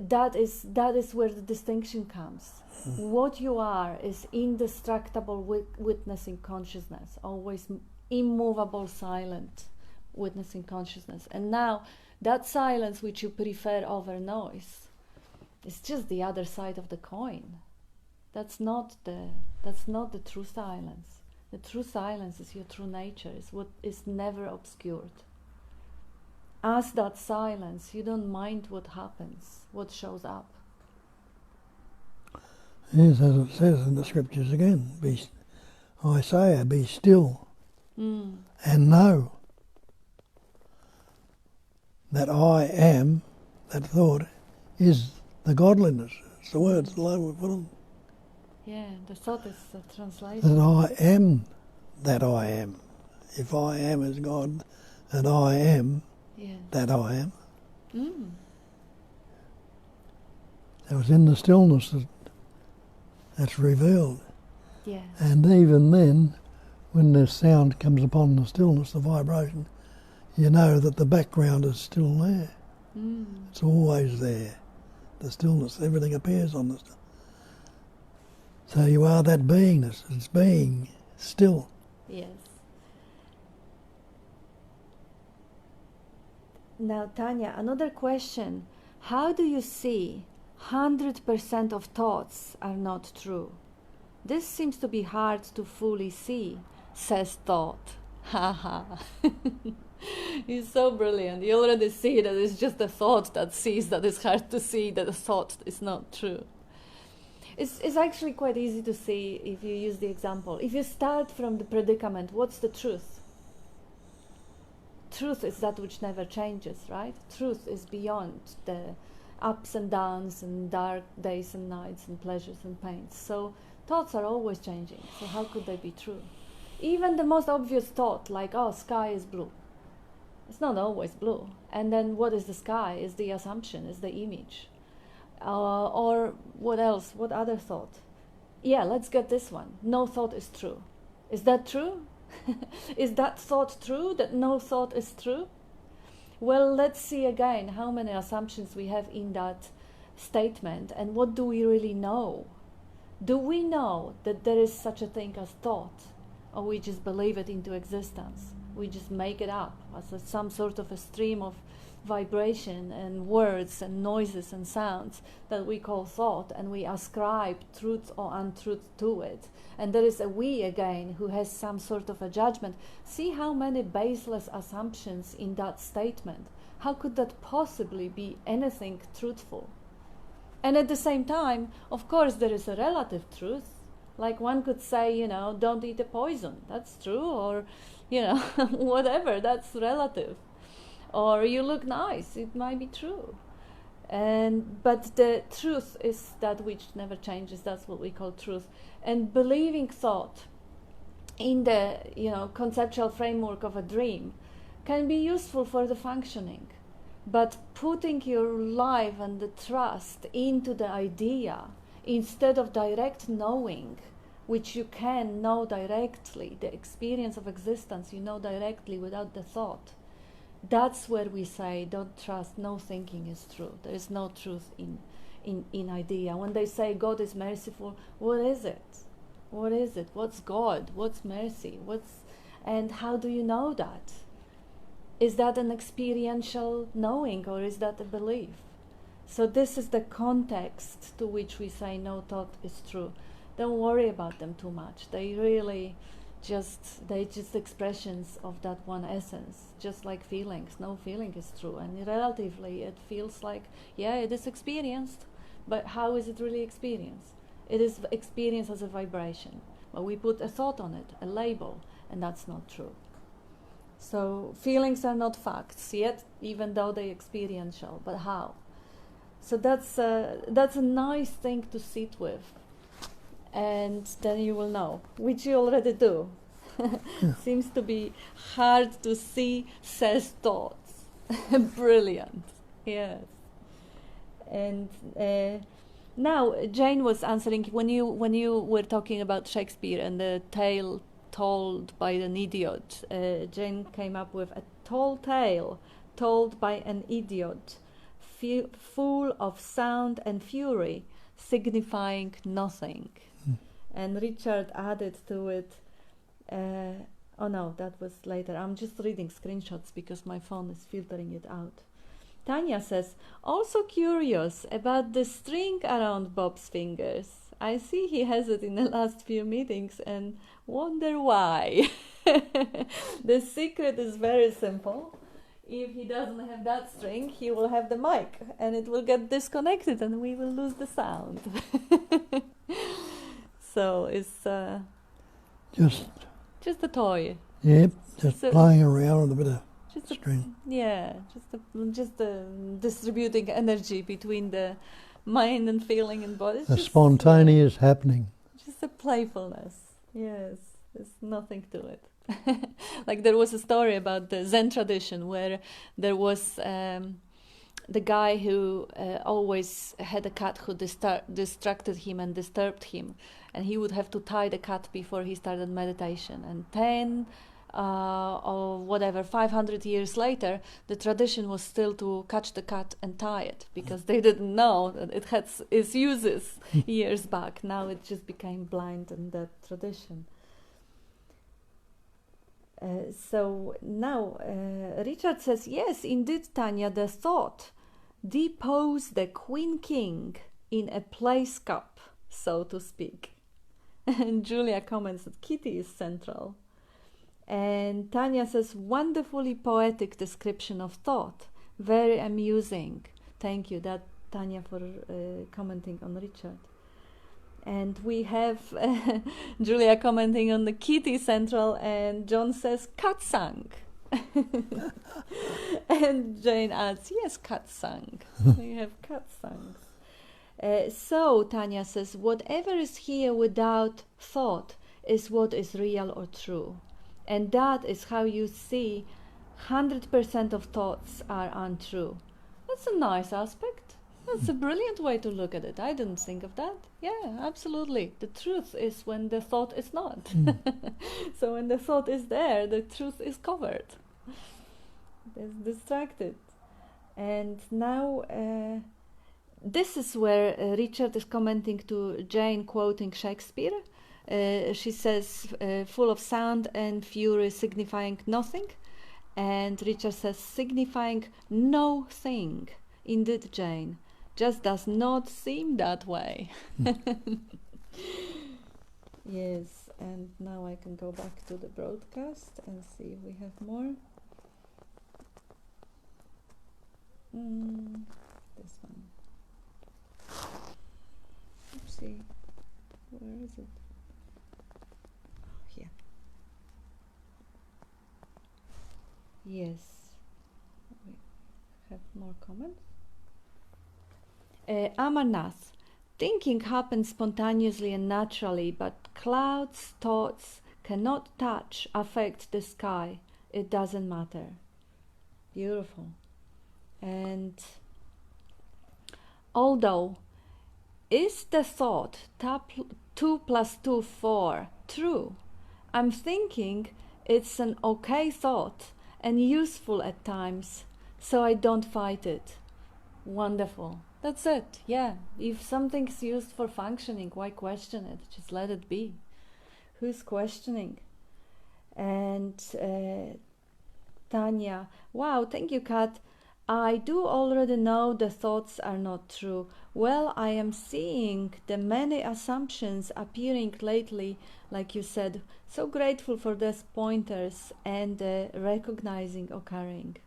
That is where the distinction comes. What you are is indestructible witnessing consciousness, always immovable, silent witnessing consciousness. And now that silence which you prefer over noise is just the other side of the coin. That's not the true silence. The true silence is your true nature, is what is never obscured. As that silence, you don't mind what happens, what shows up. Yes, as it says in the scriptures again, Isaiah, be still and know that I am, that thought, is the godliness. It's the words below we put on. Yeah, the thought is the translation. That I am that I am. If I am as God, and I am that I am. That was in the stillness that's revealed. Yeah. And even then, when the sound comes upon the stillness, the vibration, you know that the background is still there. It's always there. The stillness, everything appears on the stillness. So you are that beingness. It's being still. Yes. Now, Tanya, another question. How do you see 100% of thoughts are not true? This seems to be hard to fully see, says thought. Haha. He's so brilliant. You already see that it's just a thought that sees that it's hard to see that a thought is not true. It's actually quite easy to see if you use the example. If you start from the predicament, what's the truth? Truth is that which never changes, right? Truth is beyond the ups and downs and dark days and nights and pleasures and pains. So thoughts are always changing. So how could they be true? Even the most obvious thought, like, oh, sky is blue. It's not always blue. And then what is the sky? Is the assumption, is the image. Or what else? What other thought? Yeah, let's get this one. No thought is true. Is that true? Is that thought true, that no thought is true? Well, let's see again how many assumptions we have in that statement, and what do we really know? Do we know that there is such a thing as thought, or we just believe it into existence? We just make it up as some sort of a stream of vibration and words and noises and sounds that we call thought, and we ascribe truth or untruth to it. And there is a we again who has some sort of a judgment. See how many baseless assumptions in that statement. How could that possibly be anything truthful? And at the same time, of course, there is a relative truth. Like one could say, don't eat a poison. That's true. Or, whatever, that's relative. Or you look nice. It might be true. But the truth is that which never changes. That's what we call truth. And believing thought in the, conceptual framework of a dream can be useful for the functioning. But putting your life and the trust into the idea instead of direct knowing, which you can know directly, the experience of existence you know directly without the thought, that's where we say don't trust, no thinking is true. There is no truth in idea. When they say God is merciful, what is it? What is it? What's God? What's mercy? And how do you know that? Is that an experiential knowing, or is that a belief? So this is the context to which we say no thought is true. Don't worry about them too much. They really just expressions of that one essence, just like feelings. No feeling is true, and relatively it feels like, yeah, it is experienced, but how is it really experienced? It is experienced as a vibration, but we put a thought on it, a label, and that's not true. So feelings are not facts yet, even though they're experiential, but how? So that's a nice thing to sit with, and then you will know, which you already do. Seems to be hard to see, says thoughts. Brilliant, yes. And now Jane was answering when you were talking about Shakespeare and the tale told by an idiot. Jane came up with a tall tale told by an idiot, full of sound and fury, signifying nothing. And Richard added to it, oh no, that was later. I'm just reading screenshots because my phone is filtering it out. Tanya says, also curious about the string around Bob's fingers. I see he has it in the last few meetings and wonder why. The secret is very simple. If he doesn't have that string, he will have the mic and it will get disconnected and we will lose the sound. So it's just a toy. Yep, just playing around with a bit of string. Just distributing energy between the mind and feeling and body. A spontaneous happening. Just a playfulness. Yes, there's nothing to it. Like there was a story about the Zen tradition where there was the guy who always had a cat who distracted him and disturbed him, and he would have to tie the cat before he started meditation. And 10 or whatever 500 years later, the tradition was still to catch the cat and tie it, because they didn't know that it had its uses years back. Now it just became blind in that tradition. So now Richard says, yes, indeed, Tanya, the thought deposed the queen king in a place cup, so to speak. And Julia comments that Kitty is central. And Tanya says, wonderfully poetic description of thought, very amusing. Thank you, Tanya, for commenting on Richard. And we have Julia commenting on the Kitty central, and John says Catsang. And Jane adds, yes, Catsang. We have Catsangs. So Tanya says, whatever is here without thought is what is real or true. And that is how you see 100% of thoughts are untrue. That's a nice aspect. That's a brilliant way to look at it. I didn't think of that. Yeah, absolutely. The truth is when the thought is not. So when the thought is there, the truth is covered. It's distracted. And now this is where Richard is commenting to Jane, quoting Shakespeare. She says, full of sound and fury, signifying nothing. And Richard says, signifying no thing. Indeed, Jane, just does not seem that way. Yes, and now I can go back to the broadcast and see if we have more. This one. Oopsie. Where is it? Oh, here. Yes. We have more comments. Amarnath. Thinking happens spontaneously and naturally, but clouds, thoughts cannot touch, affect the sky. It doesn't matter. Beautiful. And although, is the thought 2 plus 2 4 true? I'm thinking it's an okay thought and useful at times, so I don't fight it. Wonderful. That's it. Yeah. If something's used for functioning, why question it? Just let it be. Who's questioning? And Tanya, wow, thank you, Kat. I do already know the thoughts are not true. Well, I am seeing the many assumptions appearing lately, like you said. So grateful for these pointers and recognizing occurring.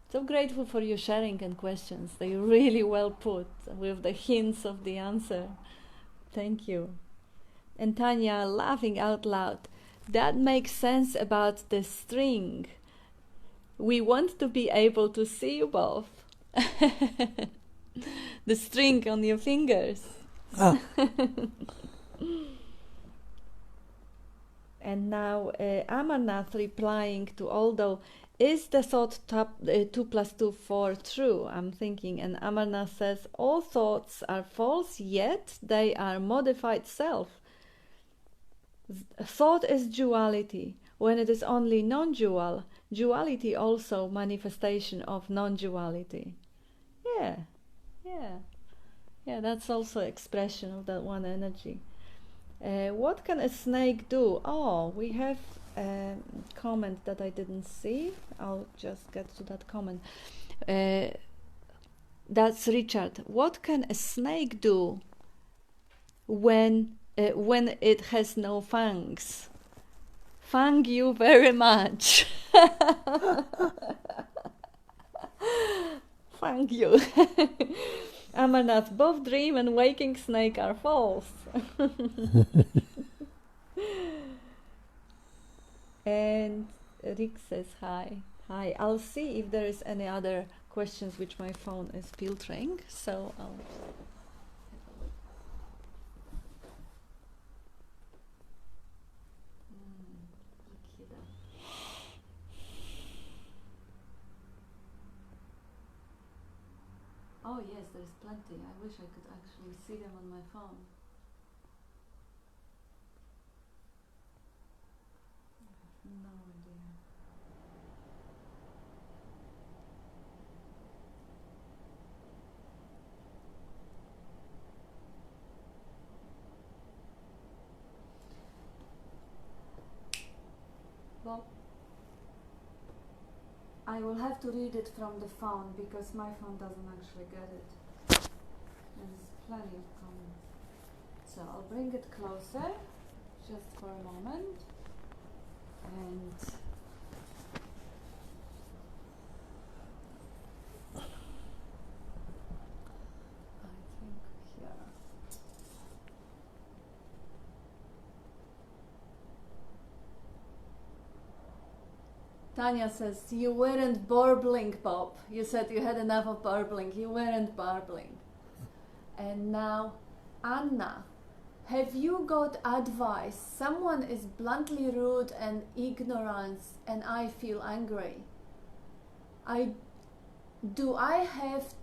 So grateful for your sharing and questions. They're really well put with the hints of the answer. Thank you. And Tanya, laughing out loud. That makes sense about the string. We want to be able to see you both. The string on your fingers. Ah. And now Amarnath replying to although, is the thought 2 plus 2 4 true? I'm thinking. And Amarnath says, all thoughts are false, yet they are modified self. Thought is duality. When it is only non-dual, duality also manifestation of non-duality. Yeah, that's also expression of that one energy. What can a snake do? Oh, we have a comment that I didn't see. I'll just get to that comment. That's Richard. What can a snake do when it has no fangs? Thank you very much. Thank you. Amarnath, both dream and waking snake are false. And Rick says hi. Hi. I'll see if there is any other questions which my phone is filtering. So I'll... Oh yes, there's plenty. I wish I could actually see them on my phone. I have no idea. Well, I will have to read it from the phone because my phone doesn't actually get it. There's plenty of comments. So I'll bring it closer just for a moment. And I think here. Tanya says, you weren't barbling, Bob. You said you had enough of barbling. You weren't barbling. And now, Anna, have you got advice? Someone is bluntly rude and ignorant and I feel angry. Do I have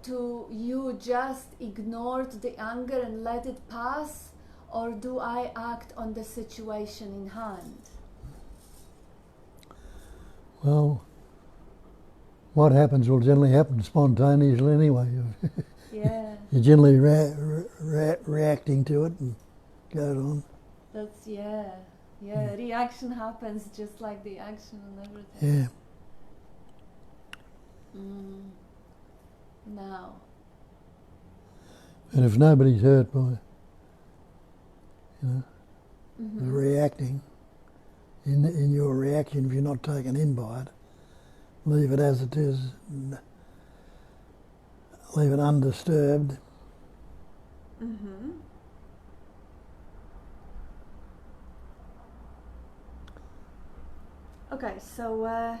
to you just ignored the anger and let it pass? Or do I act on the situation in hand? Well, what happens will generally happen spontaneously anyway. Yeah. You're generally reacting to it and goes on. That's, yeah. Yeah, reaction happens just like the action and everything. Yeah. Now. And if nobody's hurt by, the reacting, in your reaction, if you're not taken in by it, leave it as it is, and leave it undisturbed. Okay, so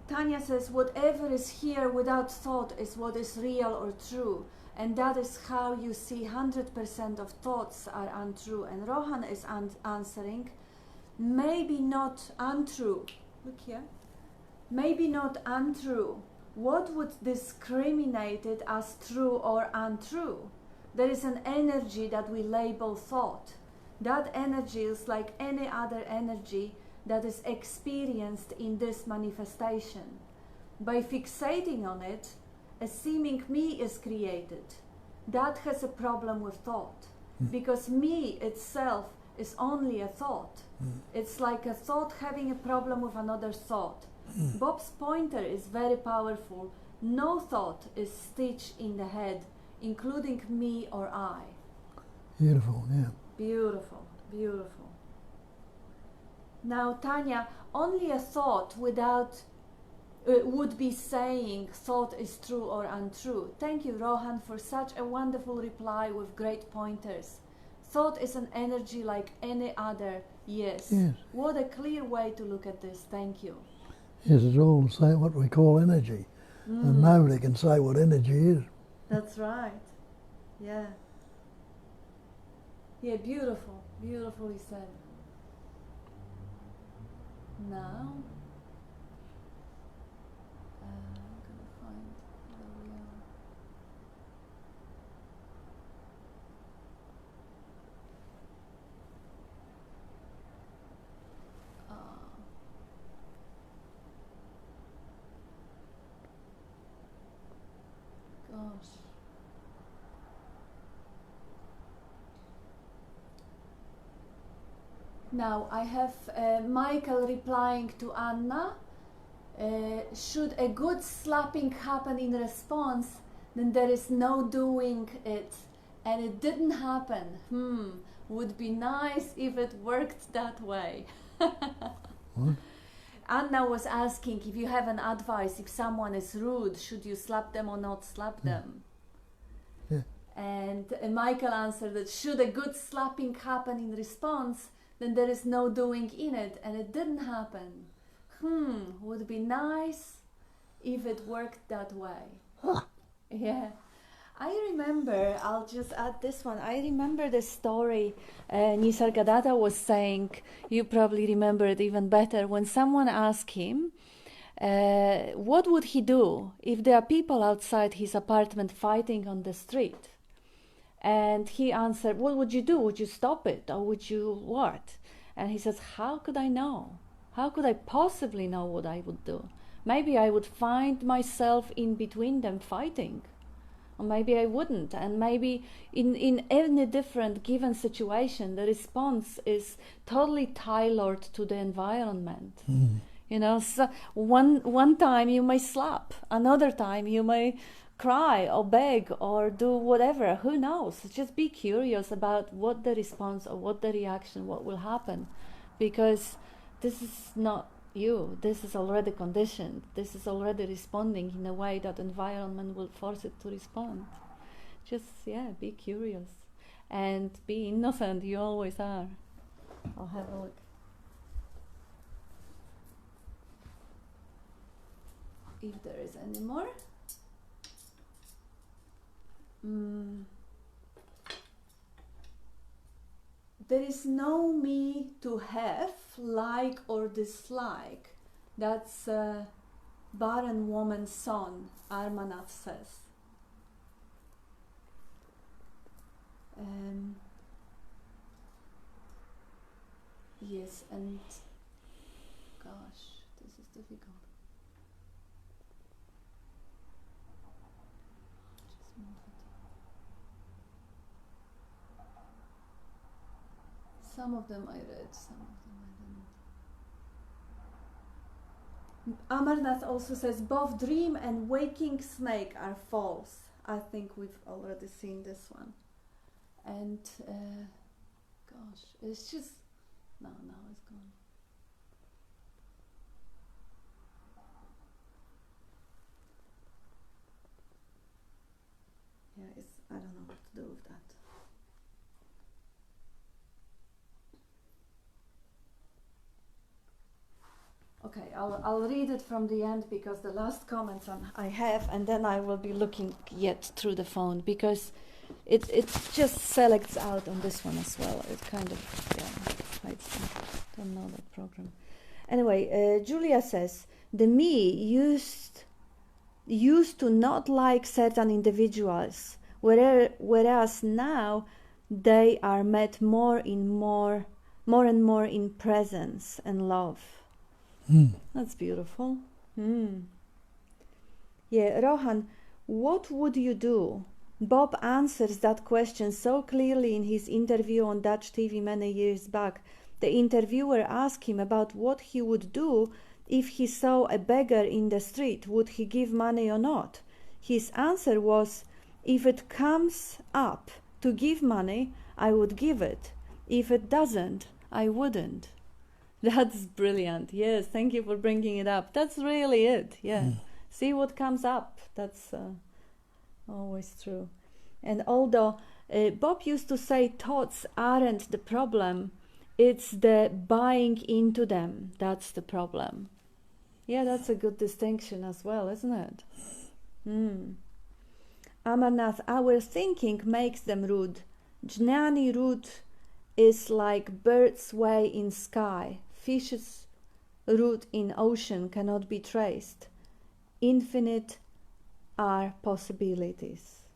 Tanya says, whatever is here without thought is what is real or true. And that is how you see 100% of thoughts are untrue. And Rohan is answering, maybe not untrue. Look here. Maybe not untrue. What would discriminate it as true or untrue? There is an energy that we label thought. That energy is like any other energy that is experienced in this manifestation. By fixating on it, a seeming me is created. That has a problem with thought, because me itself is only a thought. It's like a thought having a problem with another thought. Bob's pointer is very powerful. No thought is stitched in the head, including me or I. Beautiful, yeah. Beautiful, beautiful. Now, Tanya, only a thought without would be saying thought is true or untrue. Thank you, Rohan, for such a wonderful reply with great pointers. Thought is an energy like any other. Yes. What a clear way to look at this. Thank you. Yes, it's all the same, what we call energy. And nobody can say what energy is. That's right. Yeah. Yeah, beautiful. Beautifully said. Now, I'm gonna find where we are. Gosh. Now I have Michael replying to Anna. Should a good slapping happen in response, then there is no doing it. And it didn't happen. Would be nice if it worked that way. What? Anna was asking if you have an advice, if someone is rude, should you slap them or not slap them? Yeah. And Michael answered that should a good slapping happen in response, then there is no doing in it, and it didn't happen. Would be nice if it worked that way. Yeah. I remember, I'll just add this one. I remember the story Nisargadatta was saying, you probably remember it even better, when someone asked him, what would he do if there are people outside his apartment fighting on the street? And he answered, what would you do? Would you stop it? Or would you what? And he says, how could I know? How could I possibly know what I would do? Maybe I would find myself in between them fighting. Or maybe I wouldn't. And maybe in any different given situation, the response is totally tailored to the environment. You know, so one time you may slap, another time you may cry or beg or do whatever. Who knows? Just be curious about what the response or what the reaction, what will happen. Because this is not you. This is already conditioned. This is already responding in a way that environment will force it to respond. Just, be curious. And be innocent. You always are. I'll have a look. If there is any more. There is no me to have, like or dislike. That's barren woman's son, Armanath says. Yes, and gosh, this is difficult. Just move it. some of them I read, some of them I didn't. Amarnath also says both dream and waking snake are false. I think we've already seen this one. And gosh, it's just no, it's gone. Yeah, I don't know what to do with that. Okay, I'll read it from the end because the last comments I have, and then I will be looking yet through the phone because it just selects out on this one as well. It kind of hides them. Don't know that program. Anyway, Julia says the me used to not like certain individuals, whereas now they are met more and more in presence and love. That's beautiful. Yeah, Rohan, what would you do? Bob answers that question so clearly in his interview on Dutch TV many years back. The interviewer asked him about what he would do if he saw a beggar in the street. Would he give money or not? His answer was, if it comes up to give money, I would give it. If it doesn't, I wouldn't. That's brilliant. Yes, thank you for bringing it up. That's really it. Yeah. See what comes up. That's always true. And although Bob used to say thoughts aren't the problem, it's the buying into them. That's the problem. Yeah, that's a good distinction as well, isn't it? Amarnath, our thinking makes them rude. Jnani route is like bird's way in sky. Fish's route in ocean cannot be traced. Infinite are possibilities.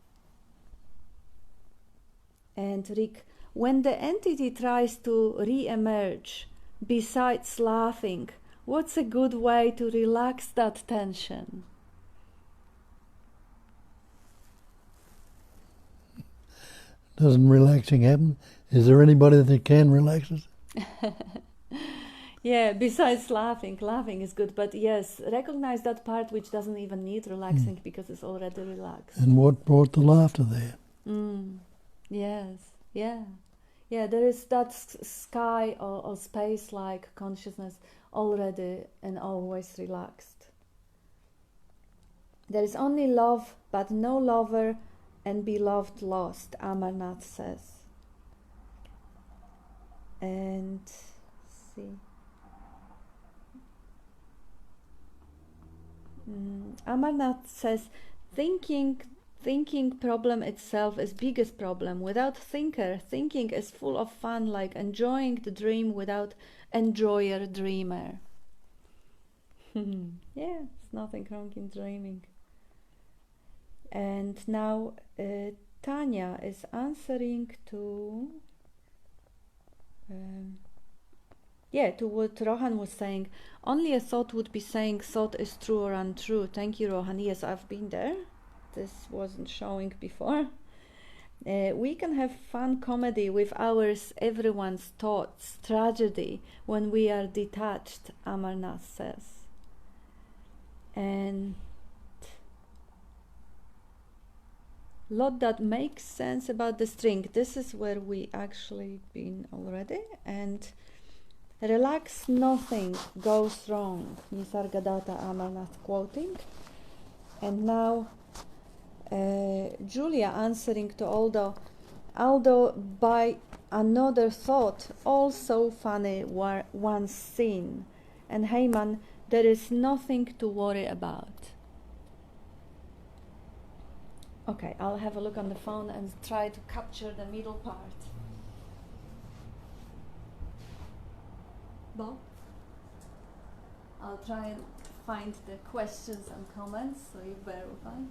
And Rick, when the entity tries to re-emerge, besides laughing, what's a good way to relax that tension? Doesn't relaxing happen? Is there anybody that can relax us? Yeah, besides laughing is good, but yes, recognize that part which doesn't even need relaxing because it's already relaxed. And what brought the laughter there? Yes, yeah. There is that sky or space-like consciousness already and always relaxed. There is only love, but no lover and beloved lost, Amarnath says. And see. Amarnath says, thinking problem itself is biggest problem. Without thinker, thinking is full of fun, like enjoying the dream without enjoyer dreamer. Yeah, there's nothing wrong in dreaming. And now Tanya is answering to to what Rohan was saying. Only a thought would be saying thought is true or untrue. Thank you, Rohan. Yes, I've been there. This wasn't showing before. We can have fun comedy with everyone's thoughts, tragedy, when we are detached, Amarnath says. And lot that makes sense about the string. This is where we actually been already. And relax, nothing goes wrong. Nisargadatta Amarnath quoting. And now Julia answering to although by another thought, also funny were once seen. And Heyman, there is nothing to worry about. Okay, I'll have a look on the phone and try to capture the middle part. Bob? I'll try and find the questions and comments, so you bear with me.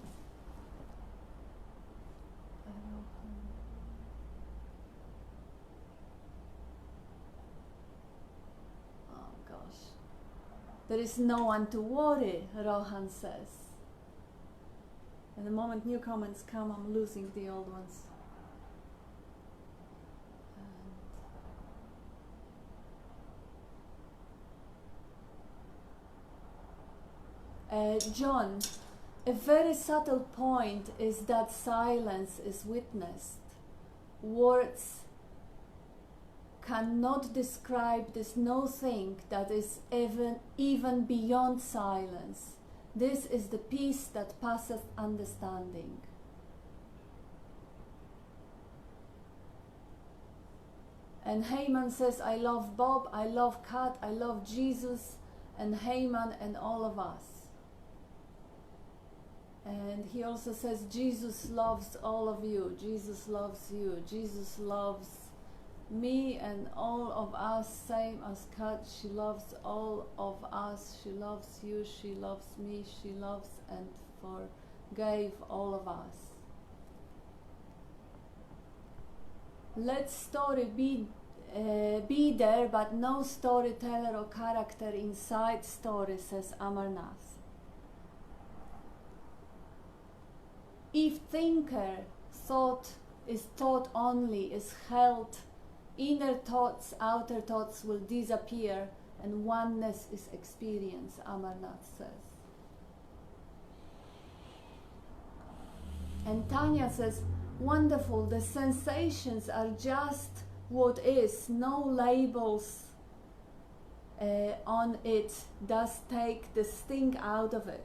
Oh gosh. There is no one to worry, Rohan says. And the moment new comments come, I'm losing the old ones. John, a very subtle point is that silence is witnessed. Words cannot describe this no thing that is even beyond silence. This is the peace that passeth understanding. And Haman says, I love Bob, I love Kat, I love Jesus, and Haman and all of us. And he also says, Jesus loves all of you, Jesus loves you, Jesus loves me and all of us, same as Kat. She loves all of us, she loves you, she loves me, she loves and forgave all of us. Let story be there, but no storyteller or character inside story, says Amarnath. If thinker thought is thought only, is held, inner thoughts, outer thoughts will disappear, and oneness is experienced, Amarnath says. And Tanya says, wonderful, the sensations are just what is, no labels on it does take the sting out of it.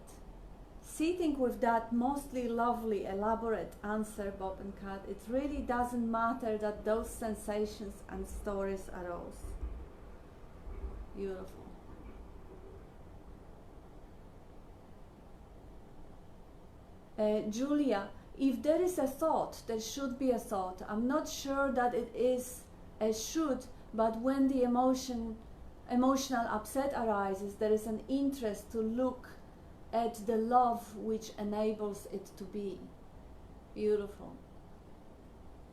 Sitting with that mostly lovely, elaborate answer, Bob and Kat, it really doesn't matter that those sensations and stories arose. Beautiful. Julia, if there is a thought, there should be a thought. I'm not sure that it is a should, but when the emotional upset arises, there is an interest to look at the love which enables it to be. Beautiful.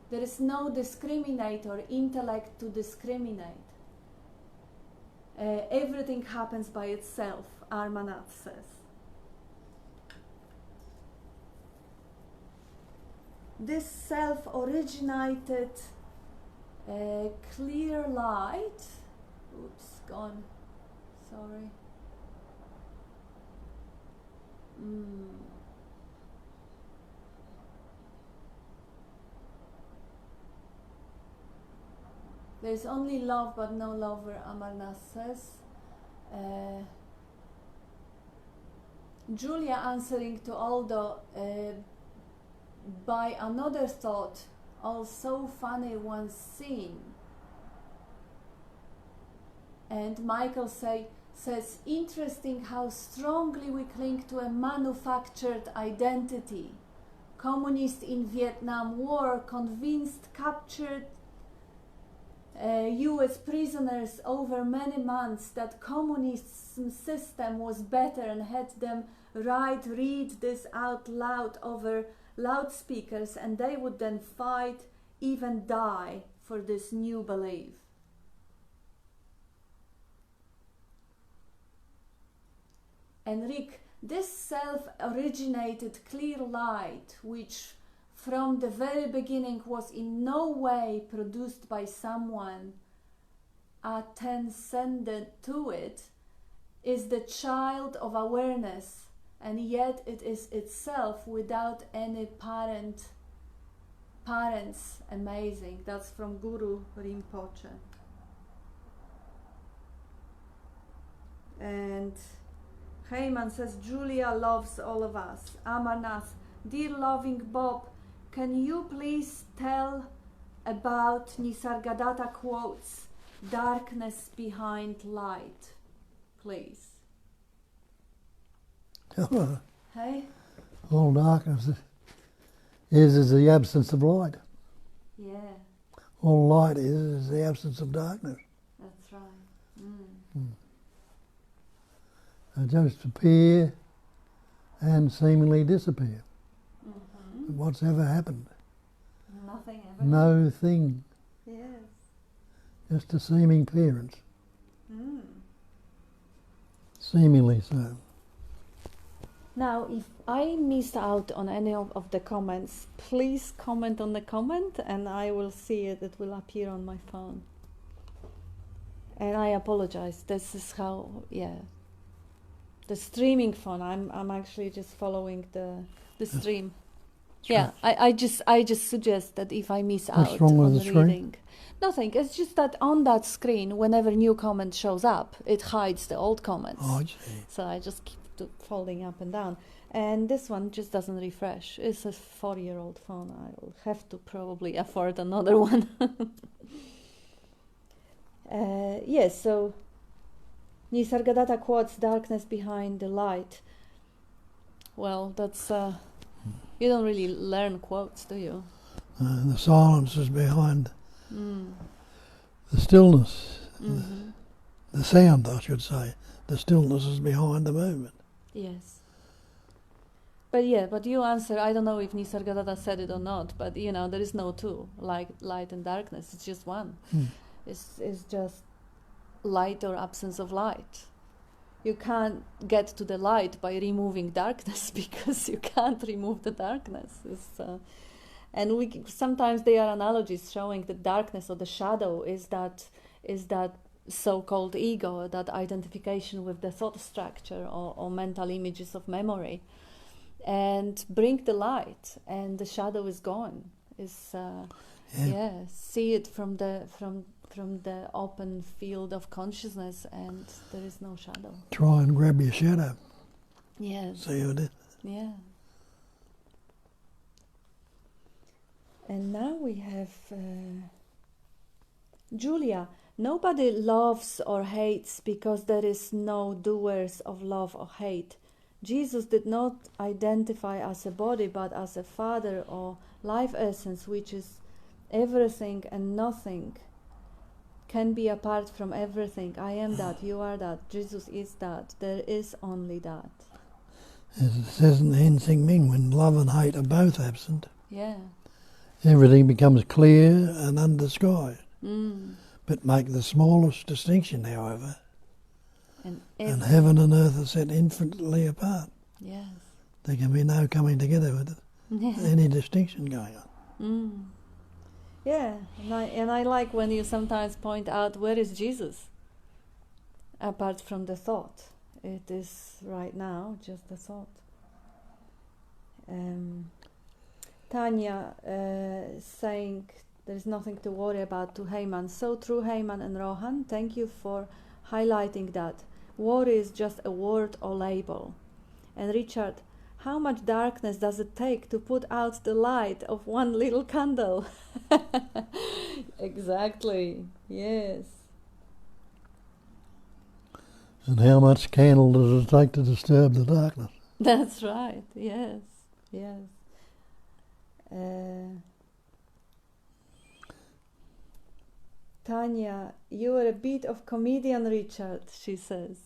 There is no discriminator, intellect to discriminate. Everything happens by itself, Amarnath says. This self-originated clear light, oops, gone, sorry. There's only love but no lover, Amarnath says. Julia answering to Aldo by another thought, also funny once seen. And Michael says, interesting how strongly we cling to a manufactured identity. Communists in Vietnam War, convinced, captured US prisoners over many months that communist system was better and had them read this out loud over loudspeakers, and they would then fight, even die for this new belief. And Rick, this self-originated clear light, which from the very beginning was in no way produced by someone transcendent to it, is the child of awareness, and yet it is itself without any parents. Amazing. That's from Guru Rinpoche. And Heyman says, Julia loves all of us. Amarnath, dear loving Bob, can you please tell about Nisargadatta quotes, darkness behind light, please? Hey? All darkness is the absence of light. Yeah. All light is the absence of darkness. That's right. They just appear and seemingly disappear. What's ever happened? Nothing ever. No thing. Yes. Just a seeming appearance. Seemingly so. Now, if I missed out on any of the comments, please comment on the comment and I will see it. It will appear on my phone. And I apologize. This is how, yeah. the streaming phone. I'm actually just following the stream. Yeah, right. I just suggest that if I miss What's out wrong with on the screen? reading, nothing. It's just that on that screen, whenever new comment shows up, it hides the old comments. Oh, I see. So I just keep folding up and down. And this one just doesn't refresh. It's a 4-year-old phone. I'll have to probably afford another one. Yes, so Nisargadatta quotes darkness behind the light. Well, that's you don't really learn quotes, do you? The silence is behind Mm. the stillness. Mm-hmm. The sound, I should say. The stillness is behind the movement. Yes. But you answer, I don't know if Nisargadatta said it or not, but there is no two, like light and darkness. It's just one. It's just light or absence of light. You can't get to the light by removing darkness because you can't remove the darkness. And sometimes there are analogies showing that darkness or the shadow is that so-called ego, that identification with the thought structure or mental images of memory, and bring the light, and the shadow is gone. See it from the open field of consciousness, and there is no shadow. Try and grab your shadow. Yes. See what it is? Yeah. And now we have Julia. Nobody loves or hates because there is no doers of love or hate. Jesus did not identify as a body, but as a father or life essence, which is everything and nothing can be apart from everything. I am that, you are that, Jesus is that, there is only that. As it says in the Hensing Ming, when love and hate are both absent, Yeah. everything becomes clear and undisguised. Mm. But make the smallest distinction, however, And heaven and earth are set infinitely apart. Yes. There can be no coming together with any distinction going on. Mm. Yeah, and I like when you sometimes point out, where is Jesus? Apart from the thought. It is right now just the thought. Tanya saying there is nothing to worry about to Heyman. So true, Heyman and Rohan. Thank you for highlighting that. Worry is just a word or label. And Richard, how much darkness does it take to put out the light of one little candle? Exactly, yes. And how much candle does it take to disturb the darkness? That's right, yes, yes. Tanya, you are a bit of comedian, Richard, she says.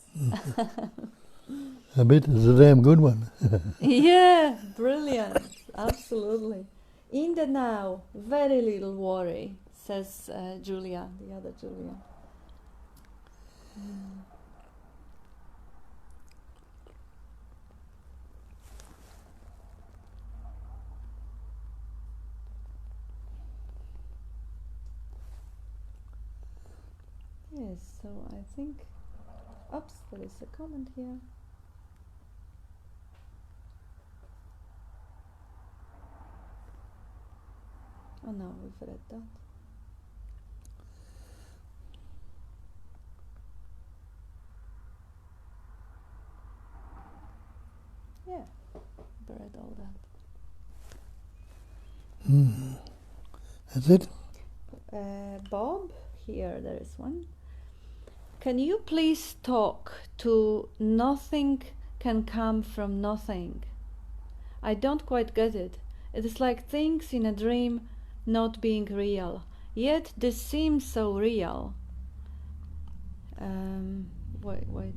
A bit is a damn good one. Yeah, brilliant, absolutely. In the now, very little worry, says Julia, the other Julia. Yes, so I think, oops, there is a comment here. Oh no, we've read that. Yeah, we've read all that. That's it? Bob, here there is one. Can you please talk to nothing can come from nothing? I don't quite get it. It is like things in a dream not being real. Yet this seems so real. Wait.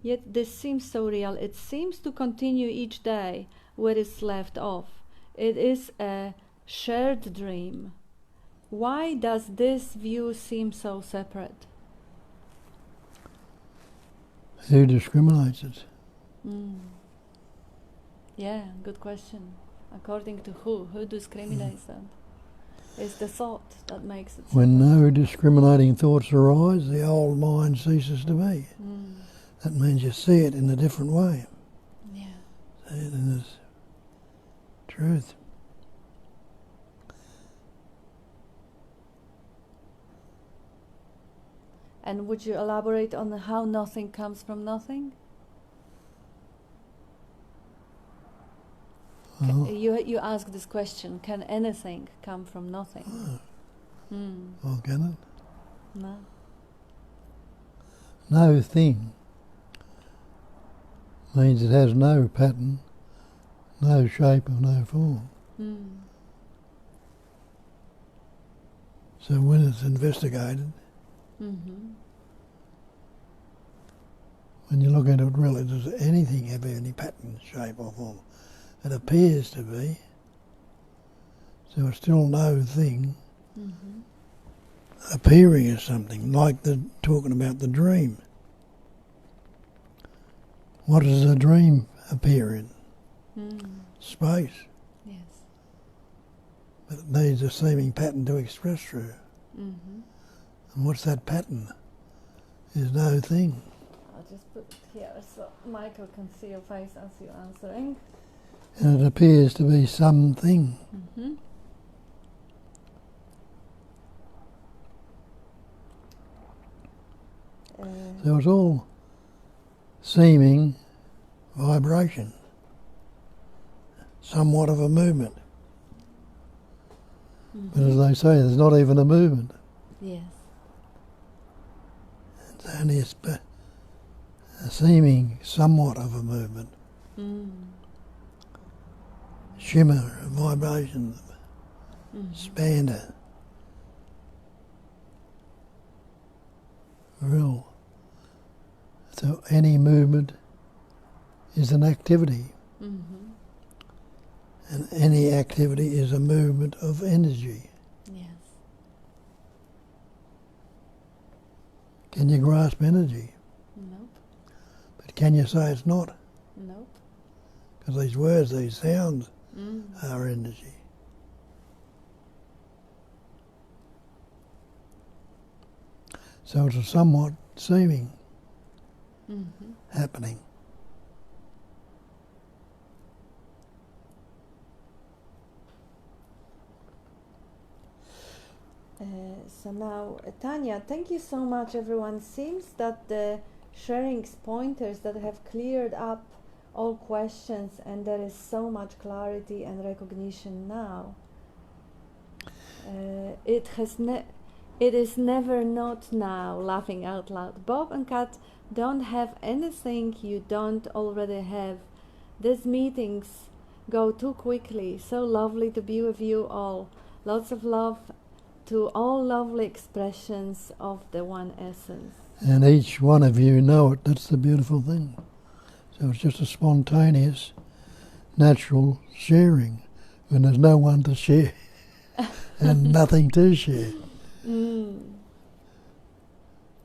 Yet this seems so real. It seems to continue each day where it's left off. It is a shared dream. Why does this view seem so separate? Who discriminates it? Yeah, good question. According to who? Who discriminates that? It's the thought that makes it separate. When no discriminating thoughts arise, the old mind ceases to be. That means you see it in a different way. Yeah. See it in its truth. And would you elaborate on how nothing comes from nothing? Well, You ask this question, can anything come from nothing? well, can it? No. No thing means it has no pattern, no shape or no form. So when it's investigated, when you look into it really, does anything have any pattern, shape or form? It appears to be. So it's still no thing appearing as something, like talking about the dream. What does a dream appear in? Space. Yes. But it needs a seeming pattern to express through. And what's that pattern? Is no thing. I'll just put it here so Michael can see your face as you're answering. And it appears to be something. So it's all seeming vibration, somewhat of a movement. But as they say, there's not even a movement. Yes. It's only a seeming somewhat of a movement. Shimmer, a vibration, expander. Real. So any movement is an activity. And any activity is a movement of energy. Yes. Can you grasp energy? Nope. But can you say it's not? Nope. Because these words, these sounds are energy. So it's a somewhat seeming happening. So now, Tanya, thank you so much, everyone. Seems that the sharing pointers that have cleared up all questions, and there is so much clarity and recognition now. It is never not now, laughing out loud. Bob and Kat don't have anything you don't already have. These meetings go too quickly. So lovely to be with you all. Lots of love to all lovely expressions of the one essence. And each one of you know it. That's the beautiful thing. So it's just a spontaneous, natural sharing when there's no one to share and nothing to share. And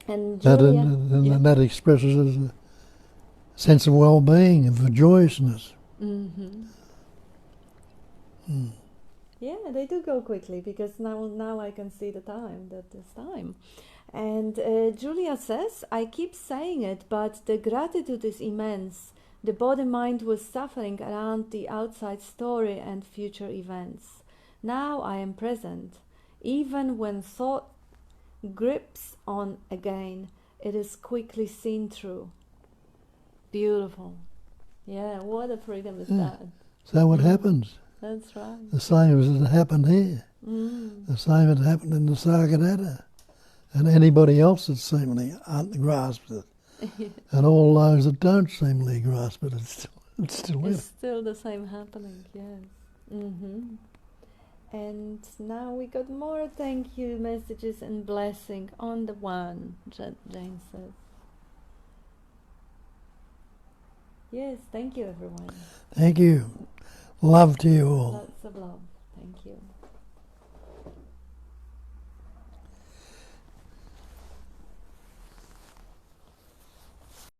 Julia, and that expresses a sense of well-being, of joyousness. Yeah, they do go quickly because now I can see the time, that it's time. And Julia says, I keep saying it, but the gratitude is immense. The body-mind was suffering around the outside story and future events. Now I am present. Even when thought grips on again, it is quickly seen through. Beautiful. Yeah, what a freedom is that. So what happens? That's right. The same as it happened here. The same as happened in the Sagadata. And anybody else that seemingly grasps it. And all those that don't seemingly grasp it, it's still the same happening, yes. And now we got more thank you messages and blessing on the one, Jane says. Yes, thank you everyone. Thank you. Love to you all. Lots of love. Thank you.